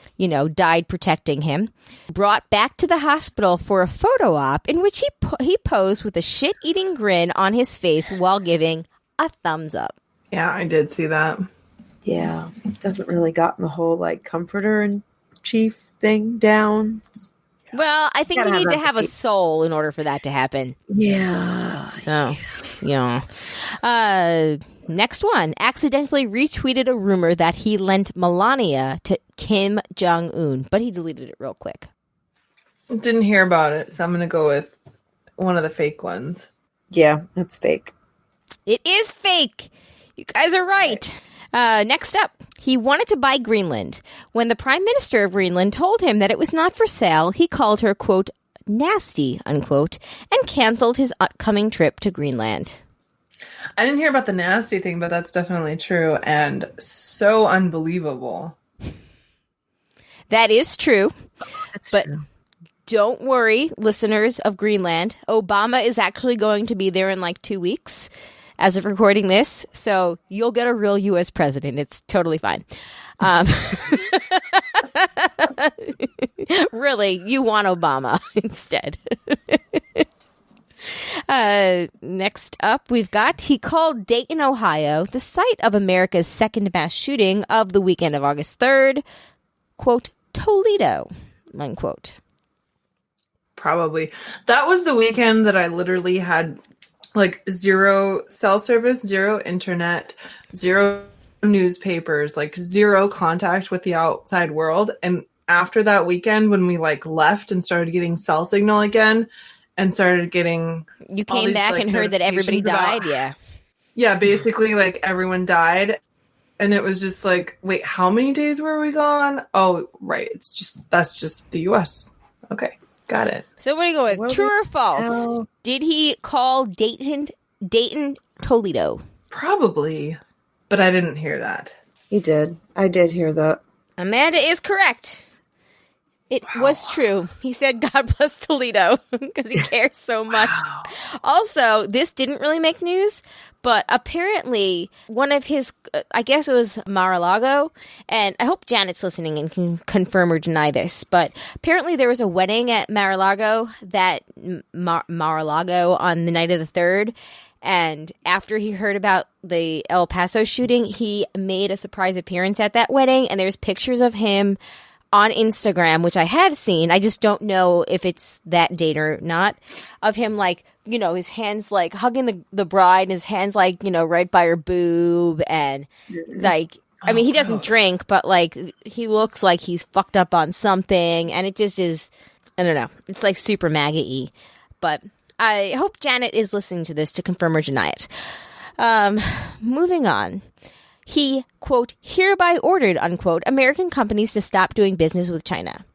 died protecting him. Brought back to the hospital for a photo op in which he posed with a shit-eating grin on his face while giving a thumbs up. Yeah, I did see that. Yeah, doesn't really gotten the whole comforter in chief thing down. Well, I think you need to have a soul in order for that to happen. Yeah. So, yeah. Next one. Accidentally retweeted a rumor that he lent Melania to Kim Jong-un, but he deleted it real quick. Didn't hear about it, so I'm going to go with one of the fake ones. Yeah, that's fake. It is fake. You guys are right. Next up, he wanted to buy Greenland. When the Prime Minister of Greenland told him that it was not for sale, he called her, quote, nasty, unquote, and canceled his upcoming trip to Greenland. I didn't hear about the nasty thing, but that's definitely true and so unbelievable. That is true. That's but true. Don't worry, listeners of Greenland. Obama is actually going to be there in like 2 weeks as of recording this. So you'll get a real U.S. president. It's totally fine. Really, you want Obama instead. Next up, we've got, he called Dayton, Ohio, the site of America's second mass shooting of the weekend of August 3rd, quote, Toledo, unquote. Probably. That was the weekend that I literally had like zero cell service, zero internet, zero newspapers, like zero contact with the outside world. And after that weekend, when we like left and started getting cell signal again and started getting... You came back and heard that everybody died? Yeah. Yeah, basically like everyone died. And it was just like, wait, how many days were we gone? Oh, right. That's just the US. Okay. Got it. So what do you go with? True or false? Did he call Dayton, Toledo? Probably, but I didn't hear that. He did. I did hear that. Amanda is correct. It was true. He said, God bless Toledo, because he cares so much. Wow. Also, this didn't really make news, but apparently one of his, I guess it was Mar-a-Lago, and I hope Janet's listening and can confirm or deny this, but apparently there was a wedding at Mar-a-Lago Mar-a-Lago on the night of the 3rd, and after he heard about the El Paso shooting, he made a surprise appearance at that wedding, and there's pictures of him on Instagram, which I have seen, I just don't know if it's that date or not, of him like, you know, his hands like hugging the bride and his hands like, you know, right by her boob and like, I mean, he doesn't drink, but like he looks like he's fucked up on something and it just is, I don't know, it's like super MAGA-y. But I hope Janet is listening to this to confirm or deny it. Moving on. He, quote, hereby ordered, unquote, American companies to stop doing business with China.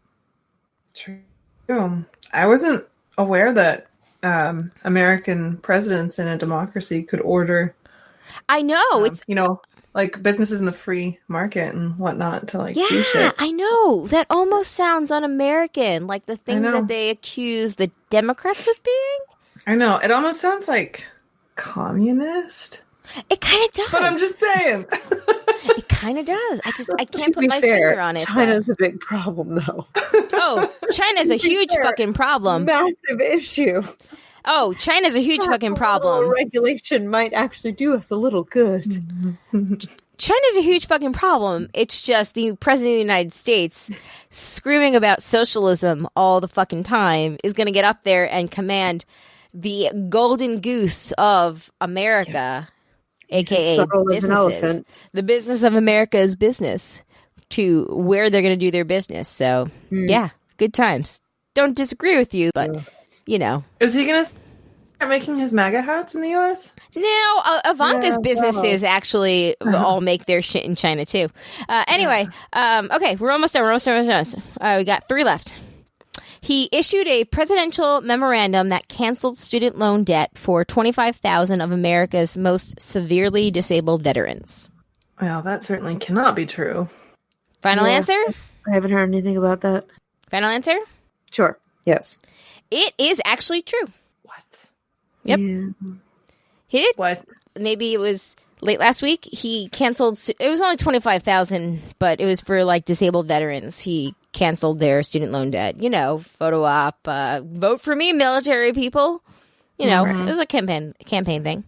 True. I wasn't aware that American presidents in a democracy could order. I know. It's, you know, like businesses in the free market and whatnot to like do shit. Yeah, I know. That almost sounds un-American. Like the things that they accuse the Democrats of being. I know. It almost sounds like communist. It kind of does. But I'm just saying. It kind of does. I can't put my finger on it. China's a big problem, though. Oh, China's a huge fucking problem. Massive issue. Oh, China's a huge fucking problem. Regulation might actually do us a little good. China's a huge fucking problem. It's just the president of the United States screaming about socialism all the fucking time is going to get up there and command the golden goose of America. AKA businesses. The business of America is business to where they're going to do their business. So, yeah, good times. Don't disagree with you, but, you know. Is he going to start making his MAGA hats in the U.S.? No, Ivanka's businesses actually all make their shit in China, too. Anyway, okay, we're almost done. We got 3 left. He issued a presidential memorandum that canceled student loan debt for 25,000 of America's most severely disabled veterans. Well, that certainly cannot be true. Final answer? I haven't heard anything about that. Final answer? Sure. Yes. It is actually true. What? Yep. Yeah. He did. What? Maybe it was late last week. He canceled. It was only 25,000, but it was for like disabled veterans. He canceled their student loan debt. You know, photo op, vote for me, military people. You know, it was a campaign thing.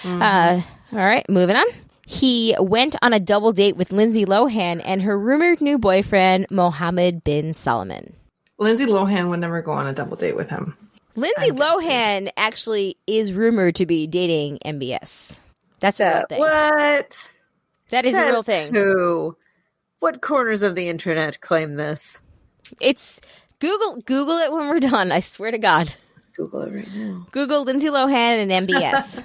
All right, moving on. He went on a double date with Lindsay Lohan and her rumored new boyfriend, Mohammed bin Salman. Lindsay Lohan would never go on a double date with him. Lindsay Lohan actually is rumored to be dating MBS. That's a real thing. What? That is a real thing. Who? What corners of the internet claim this? It's Google it when we're done. I swear to God. Google it right now. Google Lindsay Lohan and MBS.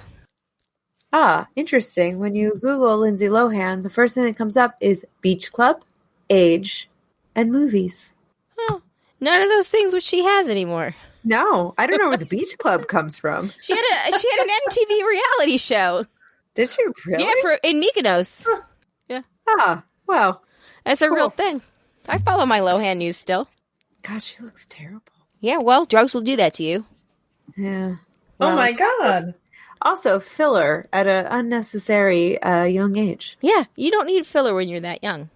Interesting. When you Google Lindsay Lohan, the first thing that comes up is Beach Club, age, and movies. Oh, none of those things which she has anymore. No, I don't know where the Beach Club comes from. She had an MTV reality show. Did she really? Yeah, in Mykonos. Huh. Yeah. Well. That's a real thing. I follow my Lohan news still. God, she looks terrible. Yeah, well, drugs will do that to you. Yeah. Well, oh my God. Also, filler at an unnecessary young age. Yeah, you don't need filler when you're that young.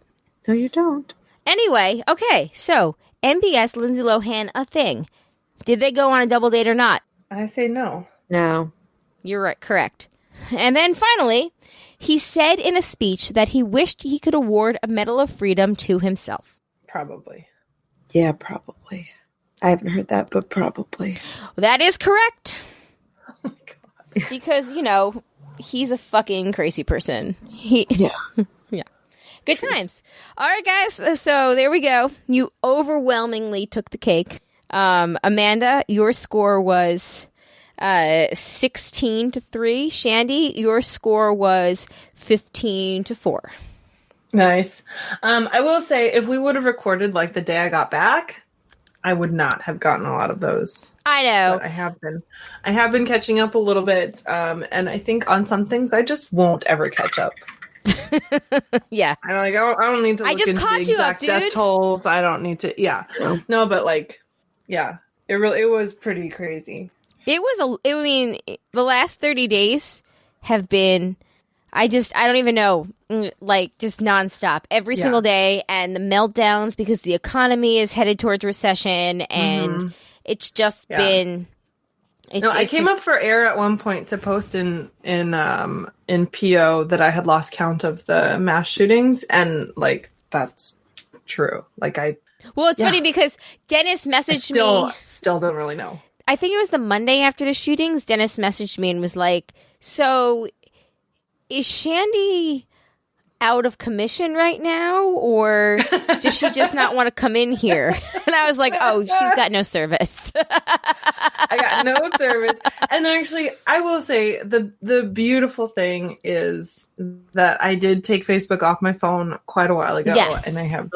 No, you don't. Anyway, okay, so MBS, Lindsay Lohan, a thing. Did they go on a double date or not? I say no. No. You're right, correct. And then finally, he said in a speech that he wished he could award a Medal of Freedom to himself. Probably. Yeah, probably. I haven't heard that, but probably. Well, that is correct. Oh my God. Because, he's a fucking crazy person. Yeah. Yeah. Good times. All right, guys. So there we go. You overwhelmingly took the cake. Amanda, your score was 16-3. Shandy, your score was 15-4. Nice. I will say, if we would have recorded like the day I got back, I would not have gotten a lot of those. I know. But I have been catching up a little bit, and I think on some things I just won't ever catch up. Yeah. I don't need to look into the exact death tolls. I don't need to. Yeah. No, but yeah. It was pretty crazy. The last 30 days have been, I don't even know, just nonstop every single day, and the meltdowns because the economy is headed towards recession, and it's just been. I came up for air at one point to post in PO that I had lost count of the mass shootings, and that's true. Well, it's funny because Dennis messaged me. Still don't really know. I think it was the Monday after the shootings. Dennis messaged me and was like, "So, is Shandy out of commission right now, or does she just not want to come in here?" And I was like, "Oh, she's got no service." I got no service. And actually, I will say the beautiful thing is that I did take Facebook off my phone quite a while ago, and I have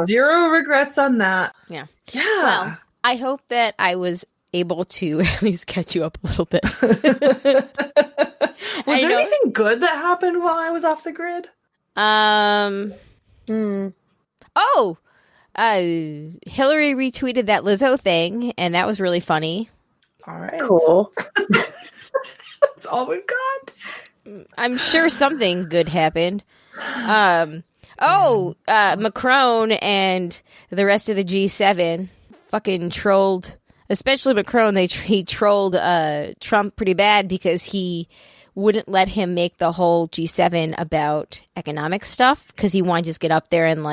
zero regrets on that. Yeah. Yeah. Well, I hope that I was able to at least catch you up a little bit. Was there anything good that happened while I was off the grid? Hillary retweeted that Lizzo thing, and that was really funny. All right. Cool. That's all we've got. I'm sure something good happened. Macron and the rest of the G7 fucking trolled, especially Macron. He trolled Trump pretty bad because he wouldn't let him make the whole G7 about economic stuff because he wanted to just get up there and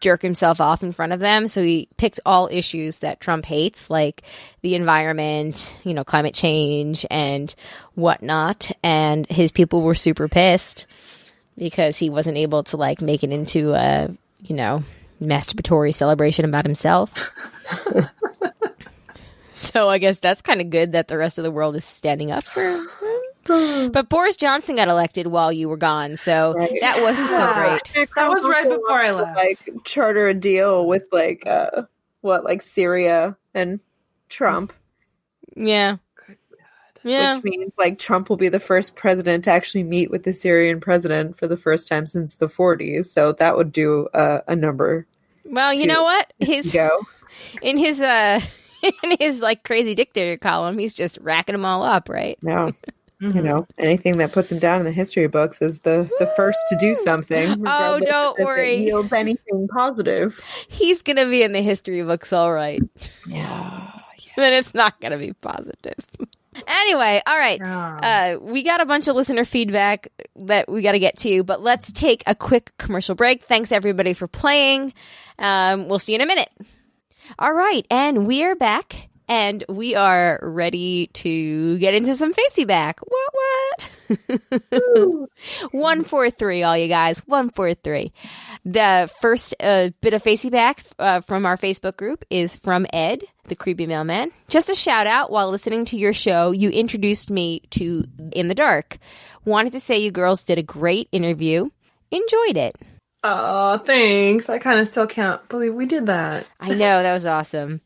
jerk himself off in front of them. So he picked all issues that Trump hates, like the environment, climate change and whatnot. And his people were super pissed because he wasn't able to make it into a, masturbatory celebration about himself. So I guess that's kind of good that the rest of the world is standing up for him. But Boris Johnson got elected while you were gone, so that wasn't so great. That was right before I left. Charter a deal with Syria and Trump. Yeah. Yeah. Which means Trump will be the first president to actually meet with the Syrian president for the first time since the 40s. So that would do a number. Well, you know what? In his crazy dictator column, he's just racking them all up, right? Yeah. Anything that puts him down in the history books is the first to do something. Oh, don't worry. It yields anything positive. He's going to be in the history books, all right. Yeah. Then it's not going to be positive. Anyway, all right. We got a bunch of listener feedback that we got to get to, but let's take a quick commercial break. Thanks, everybody, for playing. We'll see you in a minute. All right, and we are back. And we are ready to get into some Facey Back. What? 143, all you guys. 143. The first bit of Facey Back from our Facebook group is from Ed, the creepy mailman. Just a shout out, while listening to your show, you introduced me to In the Dark. Wanted to say you girls did a great interview. Enjoyed it. Oh, thanks. I kind of still can't believe we did that. I know, that was awesome.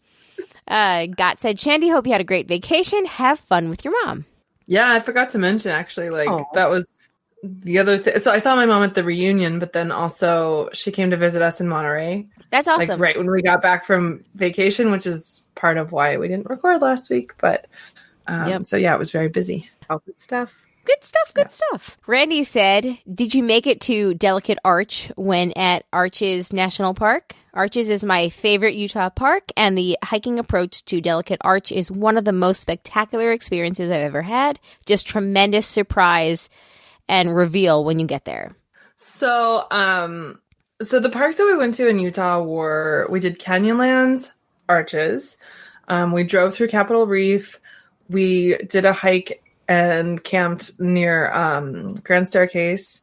Got said, Shandy, hope you had a great vacation. Have fun with your mom. Yeah, I forgot to mention, actually, that was the other thing. So I saw my mom at the reunion, but then also she came to visit us in Monterey. That's awesome. Like right when we got back from vacation, which is part of why we didn't record last week. But so yeah, it was very busy. All good stuff. Good stuff. Randy said, did you make it to Delicate Arch when at Arches National Park? Arches is my favorite Utah park, and the hiking approach to Delicate Arch is one of the most spectacular experiences I've ever had. Just tremendous surprise and reveal when you get there. So, the parks that we went to in Utah we did Canyonlands, Arches. We drove through Capitol Reef. We did a hike and camped near Grand Staircase.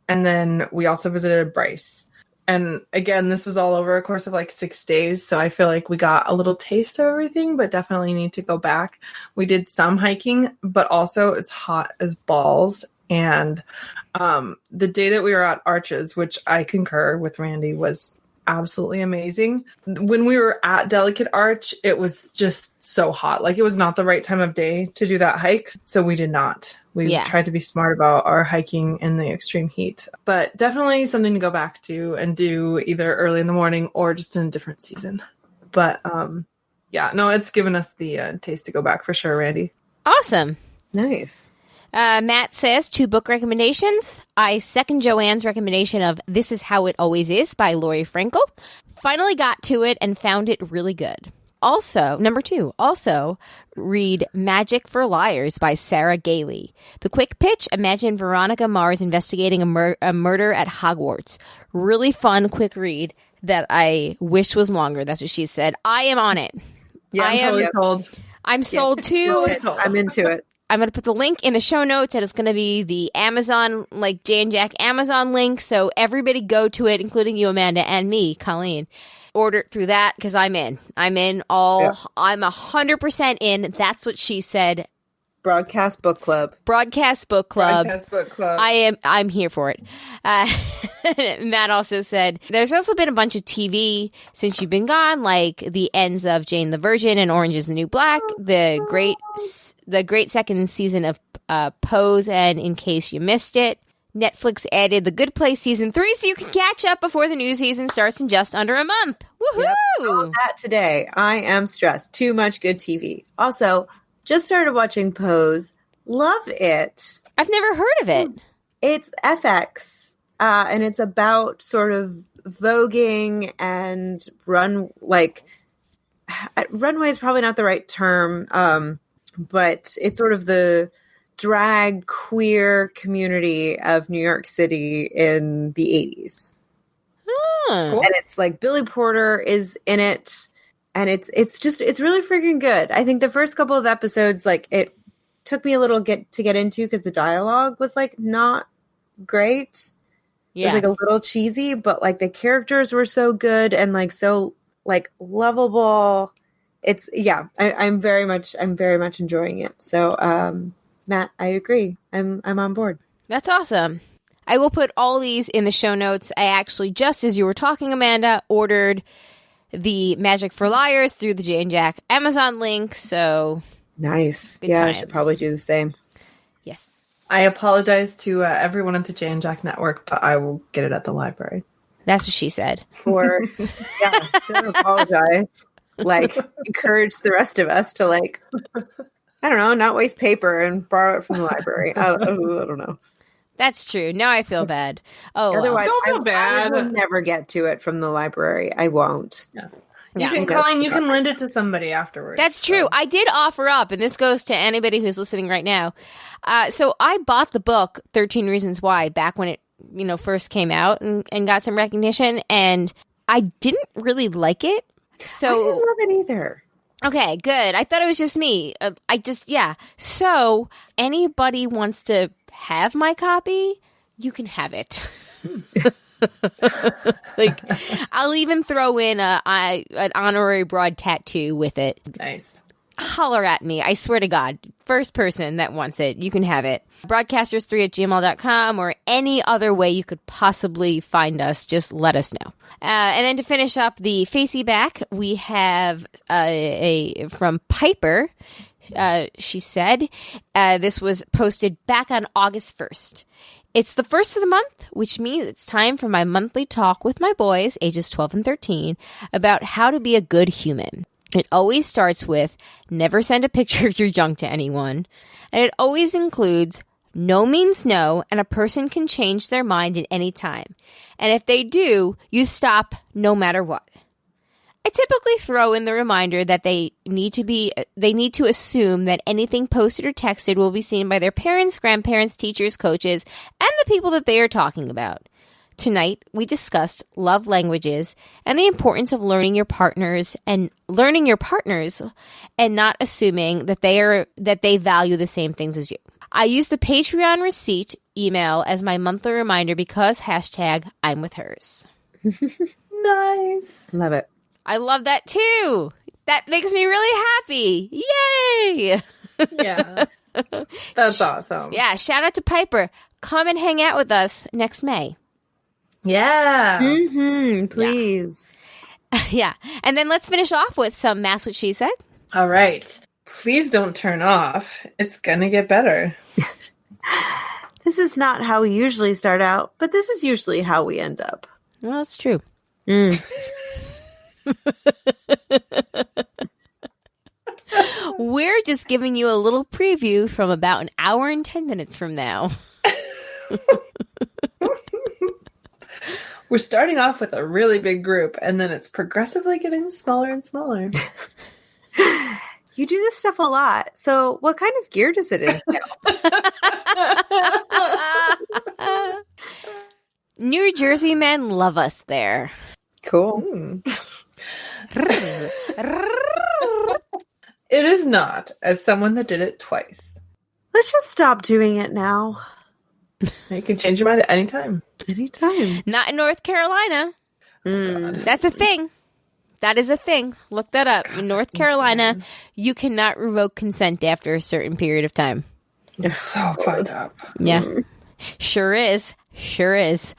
And then we also visited Bryce. And again, this was all over a course of like 6 days. So I feel like we got a little taste of everything, but definitely need to go back. We did some hiking, but also it's hot as balls. And the day that we were at Arches, which I concur with Randy, was absolutely amazing. When we were at Delicate Arch, it was just so hot. Like, it was not the right time of day to do that hike. So we did not. We tried to be smart about our hiking in the extreme heat. But definitely something to go back to and do either early in the morning or just in a different season. But it's given us the taste to go back for sure, Randy. Awesome. Nice. Matt says, 2 book recommendations. I second Joanne's recommendation of This Is How It Always Is by Lori Frankel. Finally got to it and found it really good. Also, number 2, read Magic for Liars by Sarah Gailey. The quick pitch, imagine Veronica Mars investigating a murder at Hogwarts. Really fun, quick read that I wish was longer. That's what she said. I am on it. Yeah, I'm totally sold. I'm sold too. I'm into it. I'm going to put the link in the show notes, and it's going to be the Amazon, like Jay and Jack Amazon link. So everybody go to it, including you, Amanda, and me, Colleen. Order it through that because I'm in. I'm 100% in. That's what she said. Broadcast Book Club. I'm here for it. Matt also said, there's also been a bunch of TV since you've been gone, like the ends of Jane the Virgin and Orange is the New Black, the great second season of Pose, and In Case You Missed It. Netflix added The Good Place Season 3 so you can catch up before the new season starts in just under a month. Woohoo! Yep, all that today. I am stressed. Too much good TV. Also, just started watching Pose. Love it. I've never heard of it. It's FX, and it's about sort of voguing and runway is probably not the right term, but it's sort of the drag queer community of New York City in the 80s. Cool. And it's like Billy Porter is in it. And it's really freaking good. I think the first couple of episodes, like, it took me a little to get into because the dialogue was like not great. Yeah. It was like a little cheesy, but like the characters were so good and like so like lovable. I'm very much enjoying it. So Matt, I agree. I'm on board. That's awesome. I will put all these in the show notes. I actually, just as you were talking, Amanda, ordered the Magic for Liars through the Jay and Jack Amazon link. So nice. Yeah, times. I should probably do the same. Yes. I apologize to everyone at the Jay and Jack Network, but I will get it at the library. That's what she said. Don't apologize. Like, encourage the rest of us to, like, I don't know, not waste paper and borrow it from the library. I don't know. That's true. Now I feel bad. Oh, otherwise, don't feel bad. I will never get to it from the library. I won't. Yeah. You can, Colleen, you can lend it to somebody afterwards. That's true. So. I did offer up, and this goes to anybody who's listening right now. So I bought the book 13 Reasons Why back when it, first came out and got some recognition, and I didn't really like it. So I didn't love it either. Okay, good. I thought it was just me. So, anybody wants to have my copy, you can have it. Like, I'll even throw in an honorary broad tattoo with it. Nice. Holler at me. I swear to God. First person that wants it, you can have it. Broadcasters3@gmail.com or any other way you could possibly find us. Just let us know. And then to finish up the Facey Back, we have from Piper. She said, this was posted back on August 1st. It's the first of the month, which means it's time for my monthly talk with my boys, ages 12 and 13, about how to be a good human. It always starts with never send a picture of your junk to anyone. And it always includes no means no, and a person can change their mind at any time. And if they do, you stop no matter what. I typically throw in the reminder that they need to assume that anything posted or texted will be seen by their parents, grandparents, teachers, coaches, and the people that they are talking about. Tonight, we discussed love languages and the importance of learning your partners and not assuming that they value the same things as you. I use the Patreon receipt email as my monthly reminder because #I'm with hers. Nice. Love it. I love that too. That makes me really happy. Yay! Yeah. That's awesome. Yeah, shout out to Piper. Come and hang out with us next May. Yeah. Please. Yeah. And then let's finish off with some Mass What She Said. All right. Please don't turn off. It's going to get better. This is not how we usually start out, but this is usually how we end up. Well, that's true. We're just giving you a little preview from about an hour and 10 minutes from now. We're starting off with a really big group, and then it's progressively getting smaller and smaller. You do this stuff a lot. So what kind of gear does it entail? New Jersey men love us there. Cool. It is not, as someone that did it twice. Let's just stop doing it now. You can change your mind at any time. Anytime. Not in North Carolina. That's a thing. That is a thing. Look that up. In North Carolina, you cannot revoke consent after a certain period of time. It's so fucked up. Yeah. Sure is. Sure is.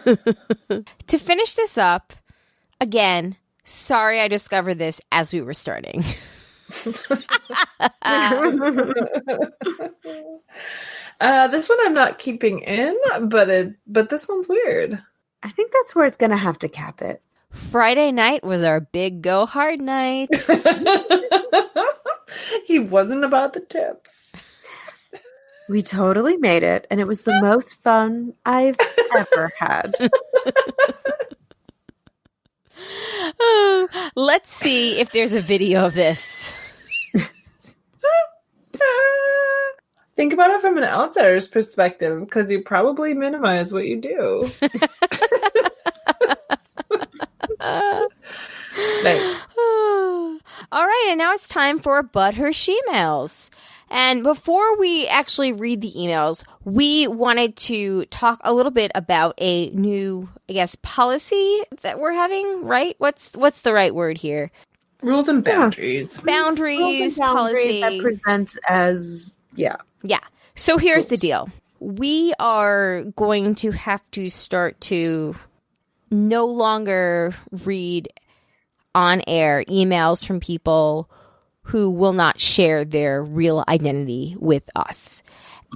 To finish this up, again, sorry I discovered this as we were starting. This one I'm not keeping in, but this one's weird. I think that's where it's going to have to cap it. Friday night was our big go hard night. He wasn't about the tips. We totally made it, and it was the most fun I've ever had. Let's see if there's a video of this. Think about it from an outsider's perspective, because you probably minimize what you do. Nice. All right, and now it's time for But Her She-mails. And before we actually read the emails, we wanted to talk a little bit about a new, I guess, policy that we're having, right? What's the right word here? Rules and boundaries. Boundaries, policy. That present as, yeah. Yeah. So here's the deal. We are going to have to start to no longer read on air emails from people who will not share their real identity with us.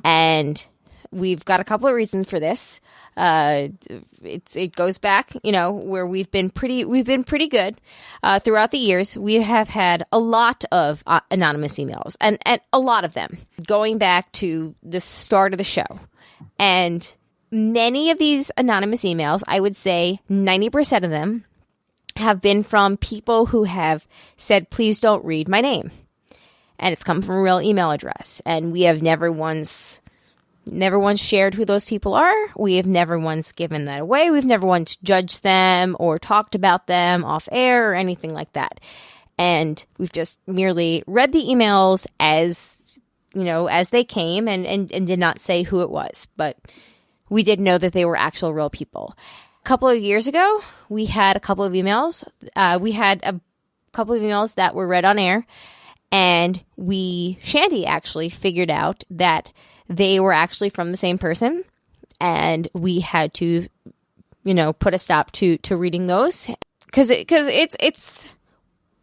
And we've got a couple of reasons for this. It goes back, where we've been pretty good throughout the years. We have had a lot of anonymous emails, and a lot of them going back to the start of the show. And many of these anonymous emails, I would say 90% of them, have been from people who have said, please don't read my name. And it's come from a real email address. And we have never once shared who those people are. We have never once given that away. We've never once judged them or talked about them off air or anything like that. And we've just merely read the emails as, as they came and did not say who it was. But we did know that they were actual real people. A couple of years ago, we had a couple of emails. We had a couple of emails that were read on air. And Shandy actually figured out that they were actually from the same person. And we had to, put a stop to reading those. Because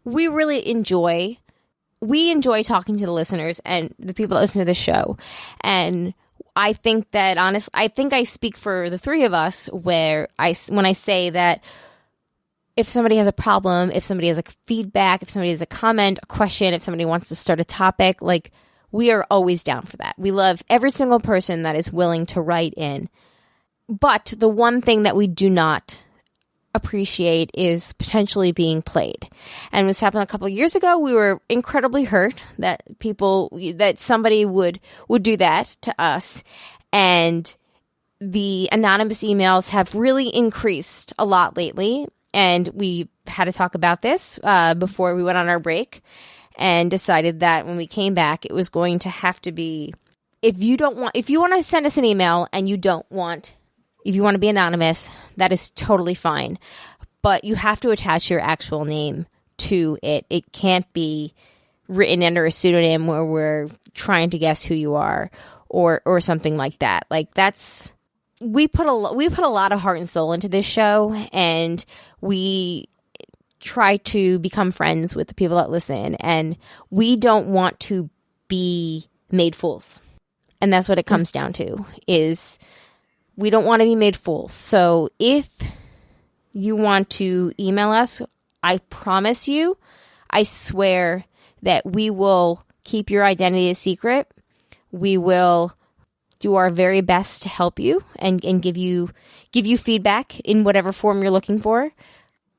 we really enjoy talking to the listeners and the people that listen to the show. And I think that I think I speak for the three of us when I say that if somebody has a problem, if somebody has a feedback, if somebody has a comment, a question, if somebody wants to start a topic, we are always down for that. We love every single person that is willing to write in. But the one thing that we do not appreciate is potentially being played. And this happened a couple of years ago. We were incredibly hurt that somebody would do that to us. And the anonymous emails have really increased a lot lately. And we had to talk about this before we went on our break and decided that when we came back, it was going to have to be, if you want to send us an email and if you want to be anonymous, that is totally fine. But you have to attach your actual name to it. It can't be written under a pseudonym where we're trying to guess who you are or something like that. We put a lot of heart and soul into this show, and we try to become friends with the people that listen, and we don't want to be made fools. And that's what it comes down to, is we don't want to be made fools. So if you want to email us, I promise you, I swear that we will keep your identity a secret. We will do our very best to help you and give you feedback in whatever form you're looking for.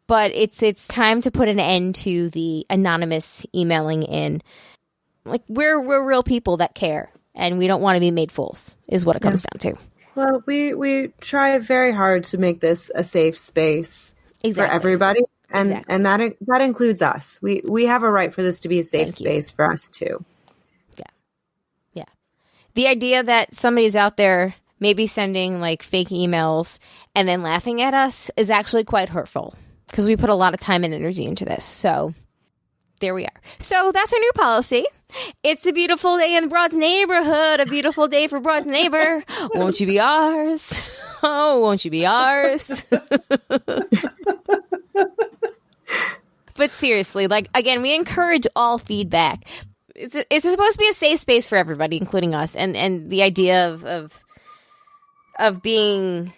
But it's time to put an end to the anonymous emailing in. We're real people that care, and we don't want to be made fools, is what it comes down to. Well, we try very hard to make this a safe space for everybody, and that includes us. We have a right for this to be a safe space for us too. Yeah. The idea that somebody's out there maybe sending fake emails and then laughing at us is actually quite hurtful, because we put a lot of time and energy into this. So there we are. So that's our new policy. It's a beautiful day in Broad's neighborhood. A beautiful day for Broad's neighbor. Won't you be ours? Oh, won't you be ours? But seriously, again, we encourage all feedback. It's supposed to be a safe space for everybody, including us. And the idea of being,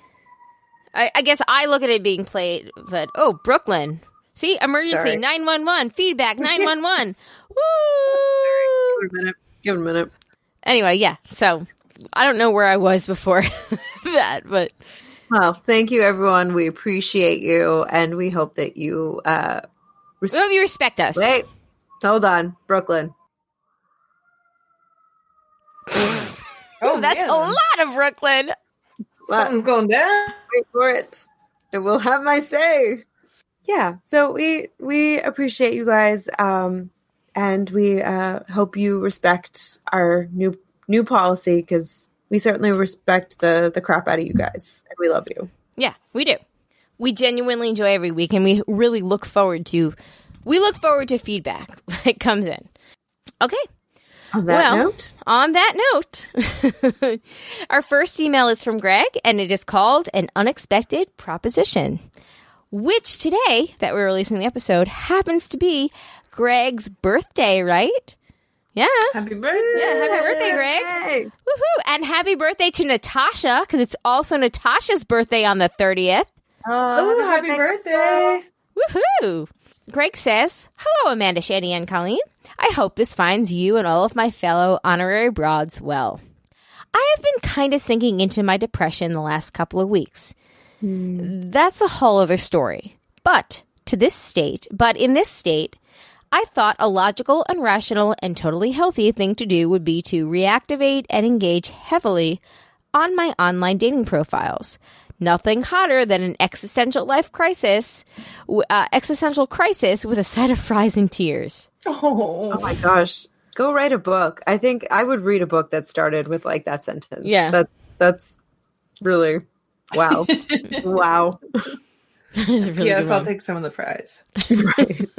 I guess I look at it being played, but Brooklyn. See, emergency, 911, feedback, 911. Woo! Give it a minute. Anyway, yeah. So I don't know where I was before that, but. Well, thank you, everyone. We appreciate you, and we hope that you we hope you respect us. Wait, hold on, Brooklyn. That's a lot of Brooklyn. Something's going down. Wait for it. It will have my say. Yeah, so we appreciate you guys, and we hope you respect our new policy, because we certainly respect the crap out of you guys, and we love you. Yeah, we do. We genuinely enjoy every week, and we really look forward to feedback that comes in. Okay. On that note, our first email is from Greg, and it is called An Unexpected Proposition, which today that we're releasing the episode happens to be Greg's birthday, right? Yeah. Happy birthday. Yeah, happy birthday, Greg. Yay. Woohoo. And happy birthday to Natasha, because it's also Natasha's birthday on the 30th. Oh, happy birthday. Woohoo. Greg says, hello, Amanda, Shandy, and Colleen. I hope this finds you and all of my fellow honorary broads well. I have been kind of sinking into my depression the last couple of weeks. That's a whole other story. But in this state, I thought a logical and rational and totally healthy thing to do would be to reactivate and engage heavily on my online dating profiles. Nothing hotter than an existential crisis with a side of fries and tears. Oh my gosh. Go write a book. I think I would read a book that started with like that sentence. Yeah. That's really, wow. Wow. Really yes, I'll take some of the fries. Right.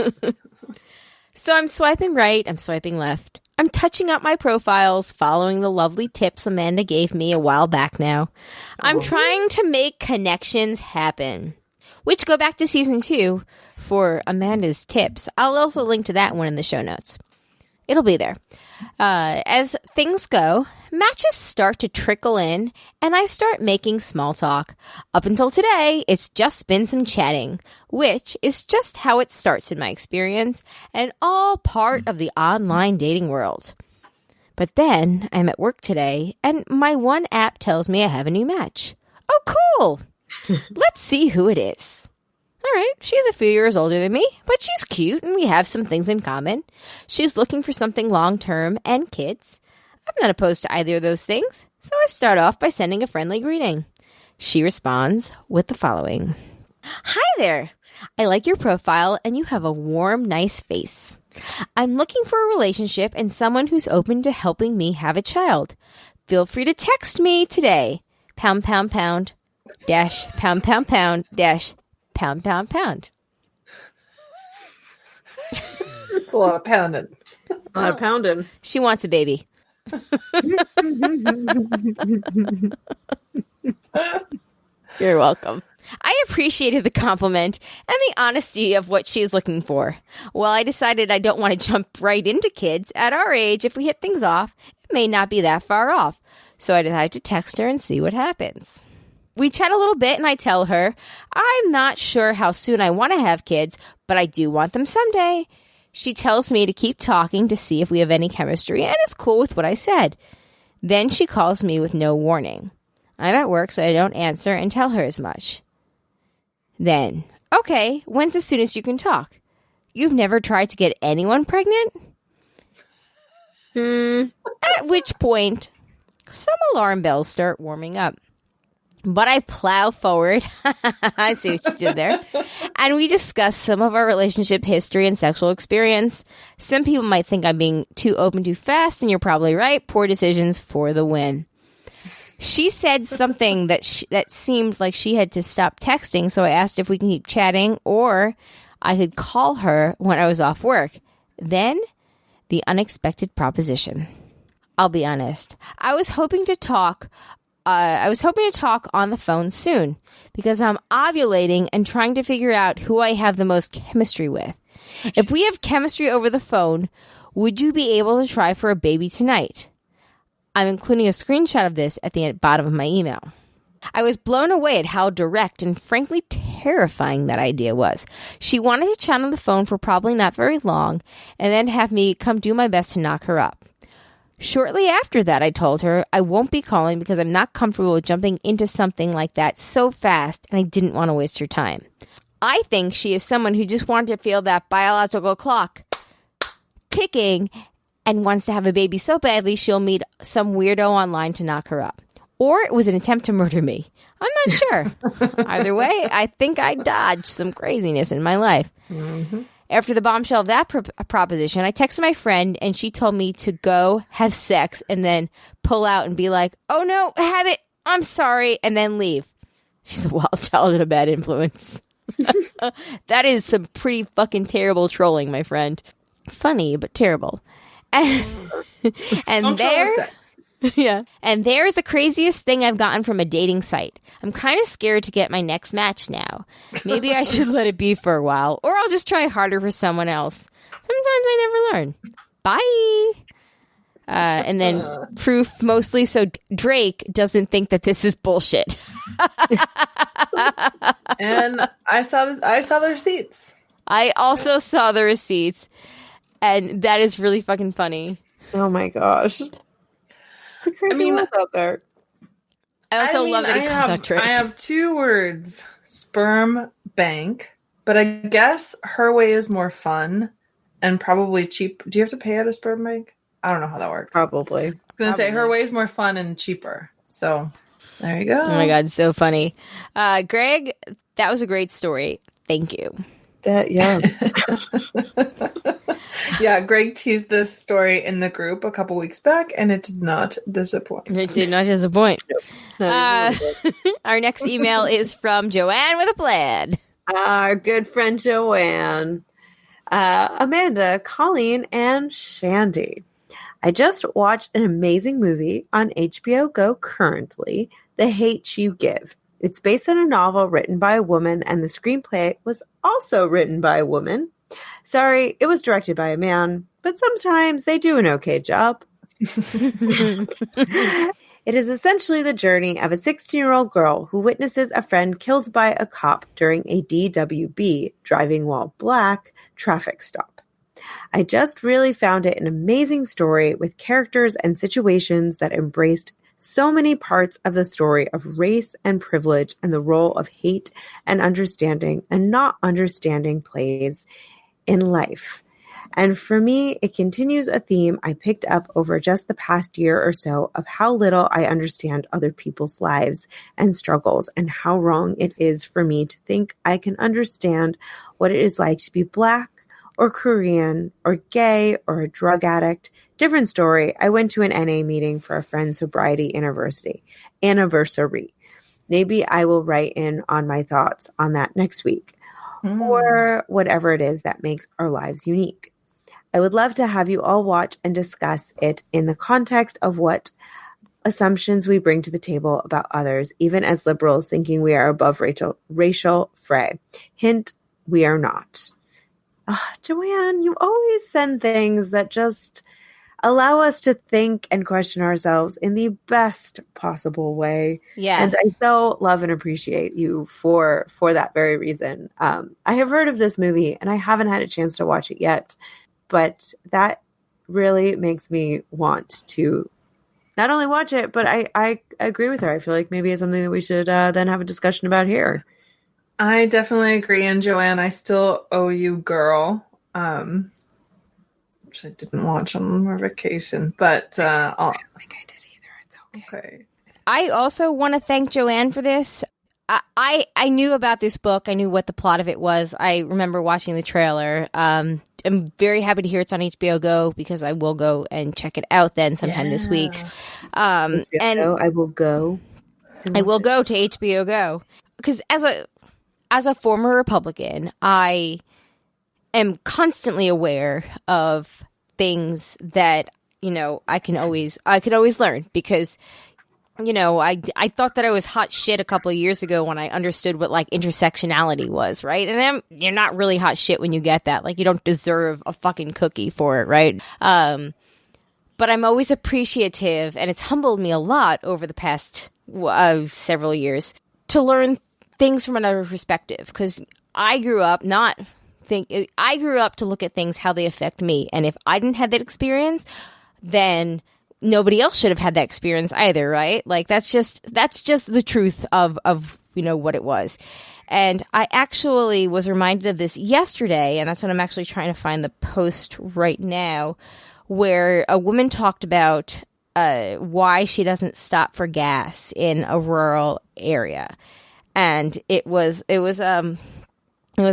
So I'm swiping right, I'm swiping left. I'm touching up my profiles, following the lovely tips Amanda gave me a while back now. I'm trying to make connections happen, which go back to season 2 for Amanda's tips. I'll also link to that one in the show notes. It'll be there. As things go, matches start to trickle in, and I start making small talk. Up until today, it's just been some chatting, which is just how it starts in my experience, and all part of the online dating world. But then, I'm at work today, and my one app tells me I have a new match. Oh, cool! Let's see who it is. All right, she's a few years older than me, but she's cute and we have some things in common. She's looking for something long-term and kids. I'm not opposed to either of those things, so I start off by sending a friendly greeting. She responds with the following. Hi there. I like your profile and you have a warm, nice face. I'm looking for a relationship and someone who's open to helping me have a child. Feel free to text me today. Pound, pound, pound, dash, pound, pound, pound, dash, pound, pound, pound. It's a lot of pounding. A lot of pounding. She wants a baby. You're welcome. I appreciated the compliment and the honesty of what she's looking for. Well, I decided I don't want to jump right into kids. At our age, if we hit things off, it may not be that far off. So I decided to text her and see what happens. We chat a little bit and I tell her, I'm not sure how soon I want to have kids, but I do want them someday. She tells me to keep talking to see if we have any chemistry and is cool with what I said. Then she calls me with no warning. I'm at work, so I don't answer and tell her as much. Then, okay, when's the soonest you can talk? You've never tried to get anyone pregnant? At which point, some alarm bells start warming up. But I plow forward. I see what you did there. And we discuss some of our relationship history and sexual experience. Some people might think I'm being too open too fast, and you're probably right. Poor decisions for the win. She said something that seemed like she had to stop texting, so I asked if we can keep chatting or I could call her when I was off work. Then, the unexpected proposition. I'll be honest. I was hoping to talk on the phone soon because I'm ovulating and trying to figure out who I have the most chemistry with. If we have chemistry over the phone, would you be able to try for a baby tonight? I'm including a screenshot of this at the bottom of my email. I was blown away at how direct and frankly terrifying that idea was. She wanted to chat on the phone for probably not very long and then have me come do my best to knock her up. Shortly after that, I told her I won't be calling because I'm not comfortable with jumping into something like that so fast and I didn't want to waste her time. I think she is someone who just wanted to feel that biological clock ticking and wants to have a baby so badly she'll meet some weirdo online to knock her up. Or it was an attempt to murder me. I'm not sure. Either way, I think I dodged some craziness in my life. Mm-hmm. After the bombshell of that proposition, I texted my friend and she told me to go have sex and then pull out and be like, oh no, have it, I'm sorry, and then leave. She's a wild child and a bad influence. That is some pretty fucking terrible trolling, my friend. Funny, but terrible. And there... Yeah. And there's the craziest thing I've gotten from a dating site. I'm kind of scared to get my next match now. Maybe I should let it be for a while, or I'll just try harder for someone else. Sometimes I never learn. Bye. And then proof mostly so Drake doesn't think that this is bullshit. And I saw the receipts. I also saw the receipts, and that is really fucking funny. Oh my gosh. It's a crazy world out there. I also love that he comes out Drake. I have two words: sperm bank. But I guess her way is more fun and probably cheap. Do you have to pay at a sperm bank? I don't know how that works. Probably. I was going to say her way is more fun and cheaper. So There you go. Oh my God, so funny. Greg, that was a great story. Thank you. Yeah. Yeah, Greg teased this story in the group a couple weeks back, and it did not disappoint. It did not disappoint. Our next email is from Joanne with a plan. Our good friend Joanne. Amanda, Colleen, and Shandy. I just watched an amazing movie on HBO Go currently, The Hate You Give. It's based on a novel written by a woman, and the screenplay was also written by a woman. Sorry, it was directed by a man, but sometimes they do an okay job. It is essentially the journey of a 16-year-old girl who witnesses a friend killed by a cop during a DWB, driving while black, traffic stop. I just really found it an amazing story with characters and situations that embraced so many parts of the story of race and privilege and the role of hate and understanding and not understanding plays in life. And for me, it continues a theme I picked up over just the past year or so of how little I understand other people's lives and struggles and how wrong it is for me to think I can understand what it is like to be Black or Korean or gay or a drug addict. Different story. I went to an NA meeting for a friend's sobriety anniversary. Maybe I will write in on my thoughts on that next week or whatever it is that makes our lives unique. I would love to have you all watch and discuss it in the context of what assumptions we bring to the table about others, even as liberals thinking we are above racial fray. Hint, we are not. Joanne, you always send things that just allow us to think and question ourselves in the best possible way. Yeah. And I so love and appreciate you for that very reason. I have heard of this movie and I haven't had a chance to watch it yet. But that really makes me want to not only watch it, but I agree with her. I feel like maybe it's something that we should then have a discussion about here. I definitely agree. And Joanne, I still owe you Girl, which I didn't watch on my vacation. But I don't think I did either. It's okay. I also want to thank Joanne for this. I knew about this book. I knew what the plot of it was. I remember watching the trailer. I'm very happy to hear it's on HBO Go because I will go and check it out then sometime this week. And I will go. I will go to HBO Go because as a former Republican, I am constantly aware of things that I could always learn because. I thought that I was hot shit a couple of years ago when I understood what like intersectionality was, right? And you're not really hot shit when you get that. Like you don't deserve a fucking cookie for it, right? But I'm always appreciative, and it's humbled me a lot over the past several years to learn things from another perspective. Because I grew up to look at things how they affect me, and if I didn't have that experience, then nobody else should have had that experience either, right? Like that's just the truth of what it was. And I actually was reminded of this yesterday, and that's what I'm actually trying to find the post right now, where a woman talked about why she doesn't stop for gas in a rural area. And it was a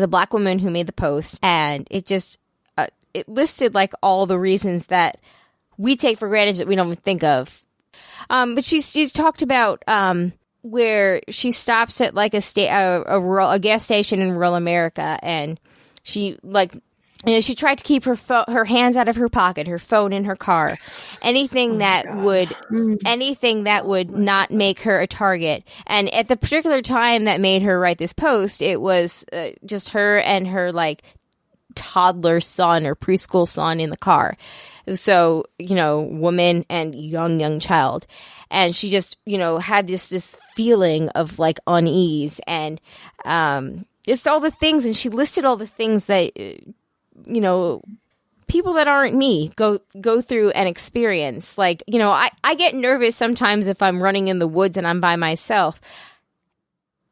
Black woman who made the post, and it just it listed like all the reasons that we take for granted that we don't even think of. But she's talked about where she stops at like a gas station in rural America, and she she tried to keep her hands out of her pocket, her phone in her car, anything that would not make her a target. And at the particular time that made her write this post, it was just her and her like toddler son or preschool son in the car. So, woman and young child. And she just, had this feeling of like unease and just all the things. And she listed all the things that, people that aren't me go through and experience. Like, I get nervous sometimes if I'm running in the woods and I'm by myself.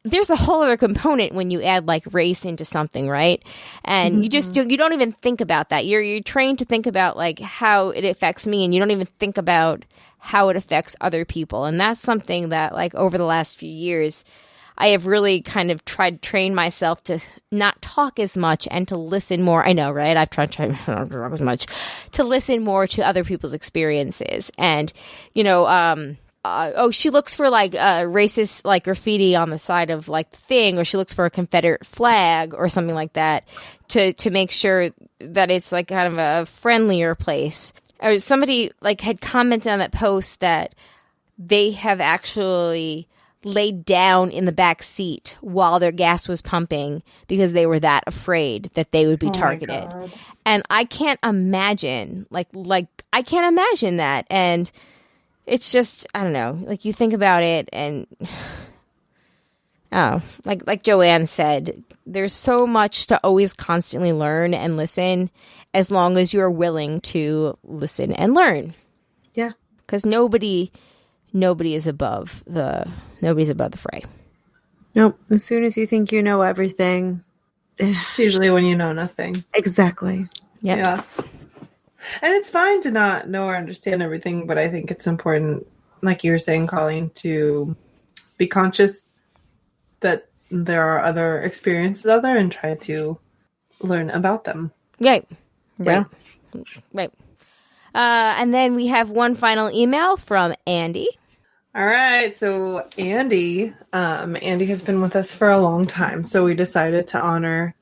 there's a whole other component when you add like race into something, right? And you don't even think about that. You're trained to think about like how it affects me, and you don't even think about how it affects other people. And that's something that like over the last few years, I have really kind of tried to train myself to not talk as much and to listen more. I know, right? I've tried not to talk as much, to listen more to other people's experiences. And, you know, she looks for like racist like graffiti on the side of like the thing, or she looks for a Confederate flag or something like that to make sure that it's like kind of a friendlier place. Or somebody like had commented on that post that they have actually laid down in the back seat while their gas was pumping because they were that afraid that they would be targeted. And I can't imagine like I can't imagine that. And it's just, I don't know, like you think about it and like Joanne said, there's so much to always constantly learn and listen as long as you're willing to listen and learn. Yeah. Because nobody's above the fray. Nope. As soon as you think you know everything, it's usually when you know nothing. Exactly. Yep. Yeah. And it's fine to not know or understand everything, but I think it's important, like you were saying, Colleen, to be conscious that there are other experiences out there and try to learn about them. Right. Yeah. Right. And then we have one final email from Andy. All right. So Andy has been with us for a long time. So we decided to honor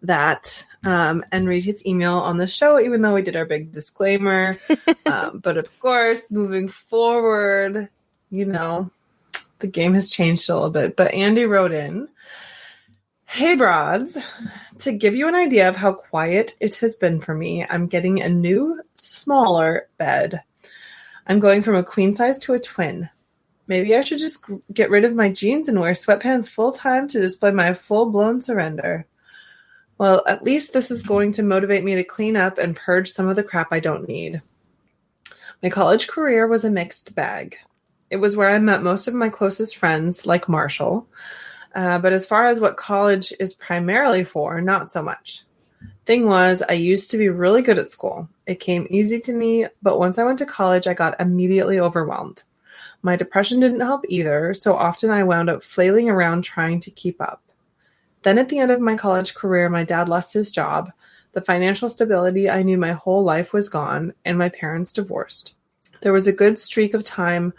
that and read his email on the show, even though we did our big disclaimer. But of course, moving forward, you know, the game has changed a little bit. But Andy wrote in, "Hey, broads. To give you an idea of how quiet it has been for me, I'm getting a new, smaller bed. I'm going from a queen size to a twin. Maybe I should just get rid of my jeans and wear sweatpants full time to display my full-blown surrender. Well, at least this is going to motivate me to clean up and purge some of the crap I don't need. My college career was a mixed bag. It was where I met most of my closest friends, like Marshall. But as far as what college is primarily for, not so much. Thing was, I used to be really good at school. It came easy to me, but once I went to college, I got immediately overwhelmed. My depression didn't help either, so often I wound up flailing around trying to keep up. Then at the end of my college career, my dad lost his job. The financial stability I knew my whole life was gone, and my parents divorced. There was a good streak of time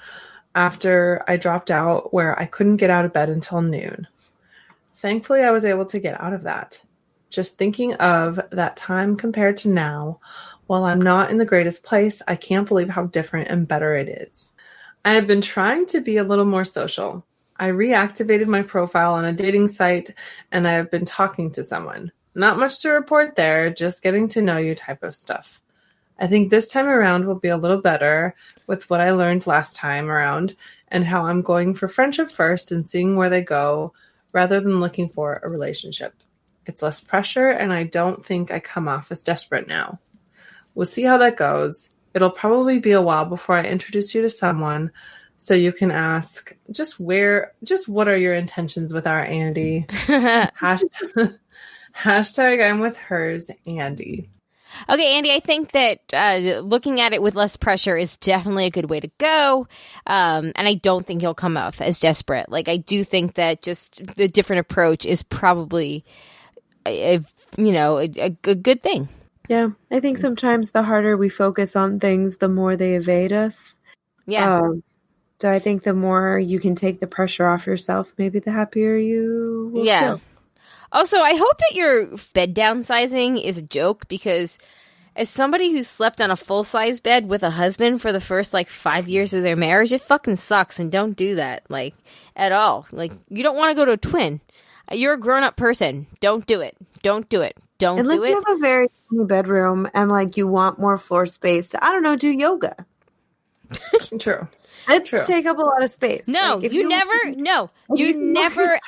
after I dropped out where I couldn't get out of bed until noon. Thankfully, I was able to get out of that. Just thinking of that time compared to now, while I'm not in the greatest place, I can't believe how different and better it is. I have been trying to be a little more social. I reactivated my profile on a dating site, and I have been talking to someone. Not much to report there, just getting to know you type of stuff. I think this time around will be a little better with what I learned last time around and how I'm going for friendship first and seeing where they go rather than looking for a relationship. It's less pressure, and I don't think I come off as desperate now. We'll see how that goes. It'll probably be a while before I introduce you to someone, so you can ask, just what are your intentions with our Andy? Hashtag I'm with hers, Andy. Okay, Andy, I think that looking at it with less pressure is definitely a good way to go. And I don't think you'll come off as desperate. Like, I do think that just the different approach is probably, a good thing. Yeah, I think sometimes the harder we focus on things, the more they evade us. Yeah. So I think the more you can take the pressure off yourself, maybe the happier you will feel. Also, I hope that your bed downsizing is a joke, because as somebody who slept on a full-size bed with a husband for the first, 5 years of their marriage, it fucking sucks, and don't do that, at all. You don't want to go to a twin. You're a grown-up person. Don't do it. Don't do it. Don't do it. Unless you have a very tiny bedroom and, you want more floor space to, I don't know, do yoga. True. Let's take up a lot of space. No, you never,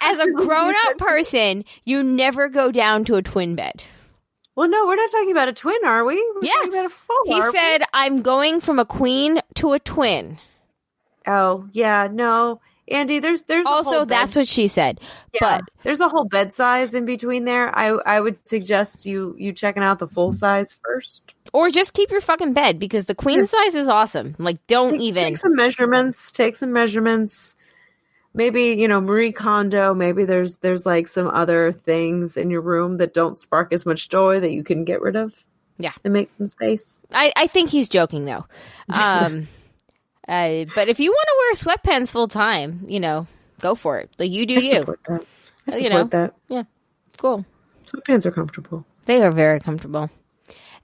as a grown-up person, you never go down to a twin bed. Well, no, we're not talking about a twin, are we? We're talking about a full. He said, I'm going from a queen to a twin. Oh, yeah, no. Andy, there's also that's what she said. Yeah, but there's a whole bed size in between there. I would suggest you checking out the full size first, or just keep your fucking bed, because the queen size is awesome. Like, don't take some measurements. Maybe, Marie Kondo. Maybe there's like some other things in your room that don't spark as much joy that you can get rid of. Yeah, and make some space. I think he's joking though. But if you want to wear sweatpants full time, go for it. Like, you do you. I support that. Yeah, cool. Sweatpants are comfortable. They are very comfortable.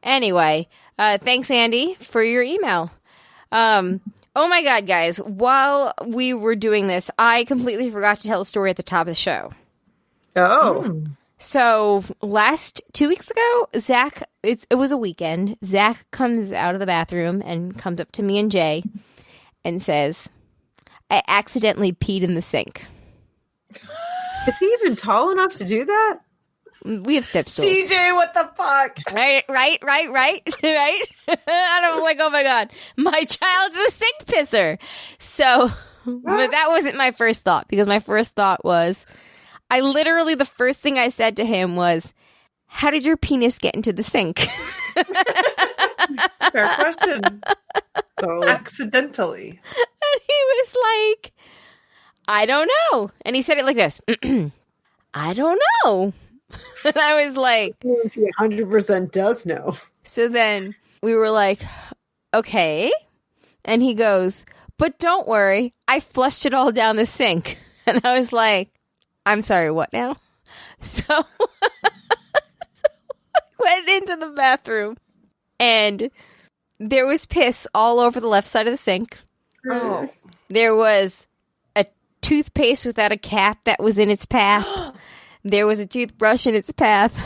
Anyway, thanks, Andy, for your email. Oh my God, guys! While we were doing this, I completely forgot to tell a story at the top of the show. Oh. So 2 weeks ago, Zach, it was a weekend. Zach comes out of the bathroom and comes up to me and Jay and says, I accidentally peed in the sink. Is he even tall enough to do that? We have step stools. CJ, what the fuck? Right? Right? And I'm like, oh my God, my child's a sink pisser. So, but that wasn't my first thought, because my first thought was, the first thing I said to him was, how did your penis get into the sink? That's a fair question. So accidentally. And he was like, I don't know. And he said it like this. I don't know. And I was like, he 100% does know. So then we were like, okay. And he goes, but don't worry, I flushed it all down the sink. And I was like, I'm sorry, what now? So I went into the bathroom and there was piss all over the left side of the sink. Oh. There was a toothpaste without a cap that was in its path. There was a toothbrush in its path.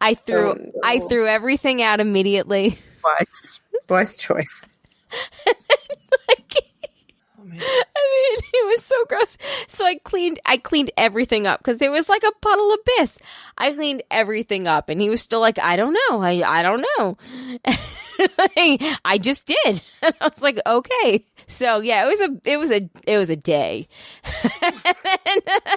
I threw everything out immediately. Wise choice. It was so gross. So I cleaned everything up, because there was like a puddle of piss. I cleaned everything up, and he was still like, I don't know. I don't know. I just did. And I was like, okay. So yeah, it was a day.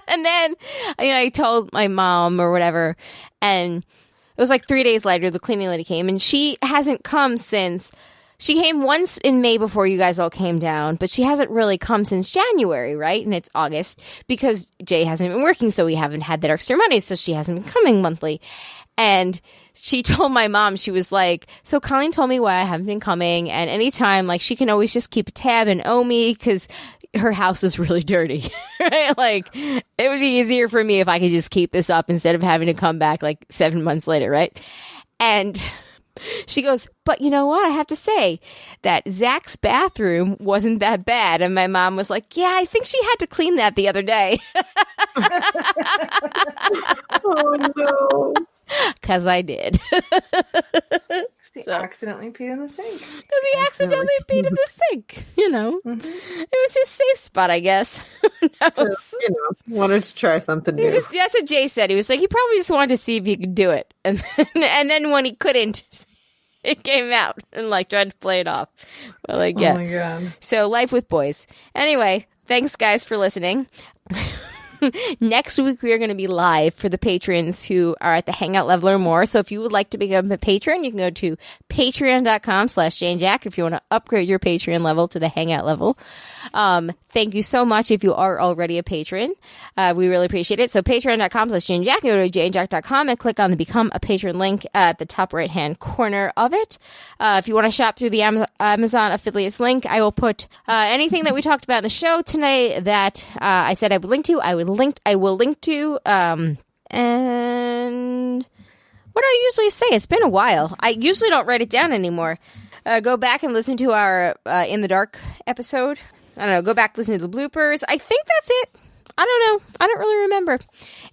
and then I told my mom or whatever, and it was like 3 days later, the cleaning lady came, and she hasn't come since. She came once in May before you guys all came down, but she hasn't really come since January, right? And it's August, because Jay hasn't been working, so we haven't had that extra money, so she hasn't been coming monthly. And she told my mom, she was like, so Colleen told me why I haven't been coming, and anytime, like, she can always just keep a tab and owe me, because her house is really dirty, right? Like, it would be easier for me if I could just keep this up instead of having to come back like 7 months later, right? And she goes, but you know what? I have to say that Zach's bathroom wasn't that bad. And my mom was like, yeah, I think she had to clean that the other day. Oh, no. Because I did. He accidentally peed in the sink. Because he accidentally peed in the sink, Mm-hmm. It was his safe spot, I guess. Just, wanted to try something new. That's what Jay said. He was like, he probably just wanted to see if he could do it. And then when he couldn't, it came out and tried to play it off. But yeah. Oh my God. So life with boys. Anyway, thanks guys for listening. Next week, we are going to be live for the patrons who are at the Hangout level or more. So if you would like to become a patron, you can go to patreon.com/JaneJack if you want to upgrade your Patreon level to the Hangout level. Thank you so much if you are already a patron. We really appreciate it. So patreon.com/JaneJack, go to janejack.com and click on the Become a Patron link at the top right-hand corner of it. If you want to shop through the Amazon affiliates link, I will put anything that we talked about in the show tonight that I said I would link to. I will link to, and what do I usually say? It's been a while. I usually don't write it down anymore. Go back and listen to our In the Dark episode. I don't know. Go back, listen to the bloopers. I think that's it. I don't know. I don't really remember.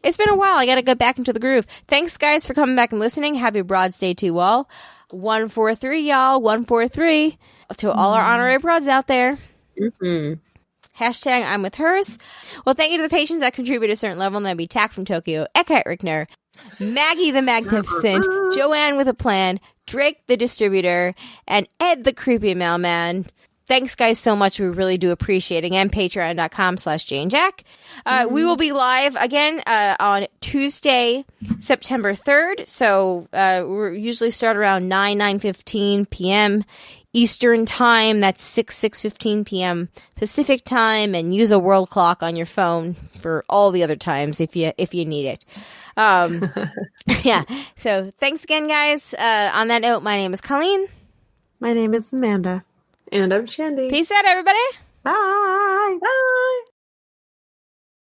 It's been a while. I got to get back into the groove. Thanks, guys, for coming back and listening. Happy Broads Day to you all. 143, y'all. 143. To all our honorary broads out there. Mm-hmm. Hashtag I'm with hers. Well, thank you to the patrons that contribute to a certain level, and that'd be Tack from Tokyo, Eckhart Rickner, Maggie the Magnificent, Joanne with a Plan, Drake the Distributor, and Ed the Creepy Mailman. thanks, guys, so much. We really do appreciate it. Again, patreon.com/JaneJack. We will be live again on Tuesday, September 3rd. So we usually start around 9:15 p.m. Eastern time. That's 6:15 p.m. Pacific time. And use a world clock on your phone for all the other times if you need it. Yeah. So thanks again, guys. On that note, my name is Colleen. My name is Amanda. And I'm Shandy. Peace out, everybody. Bye. Bye.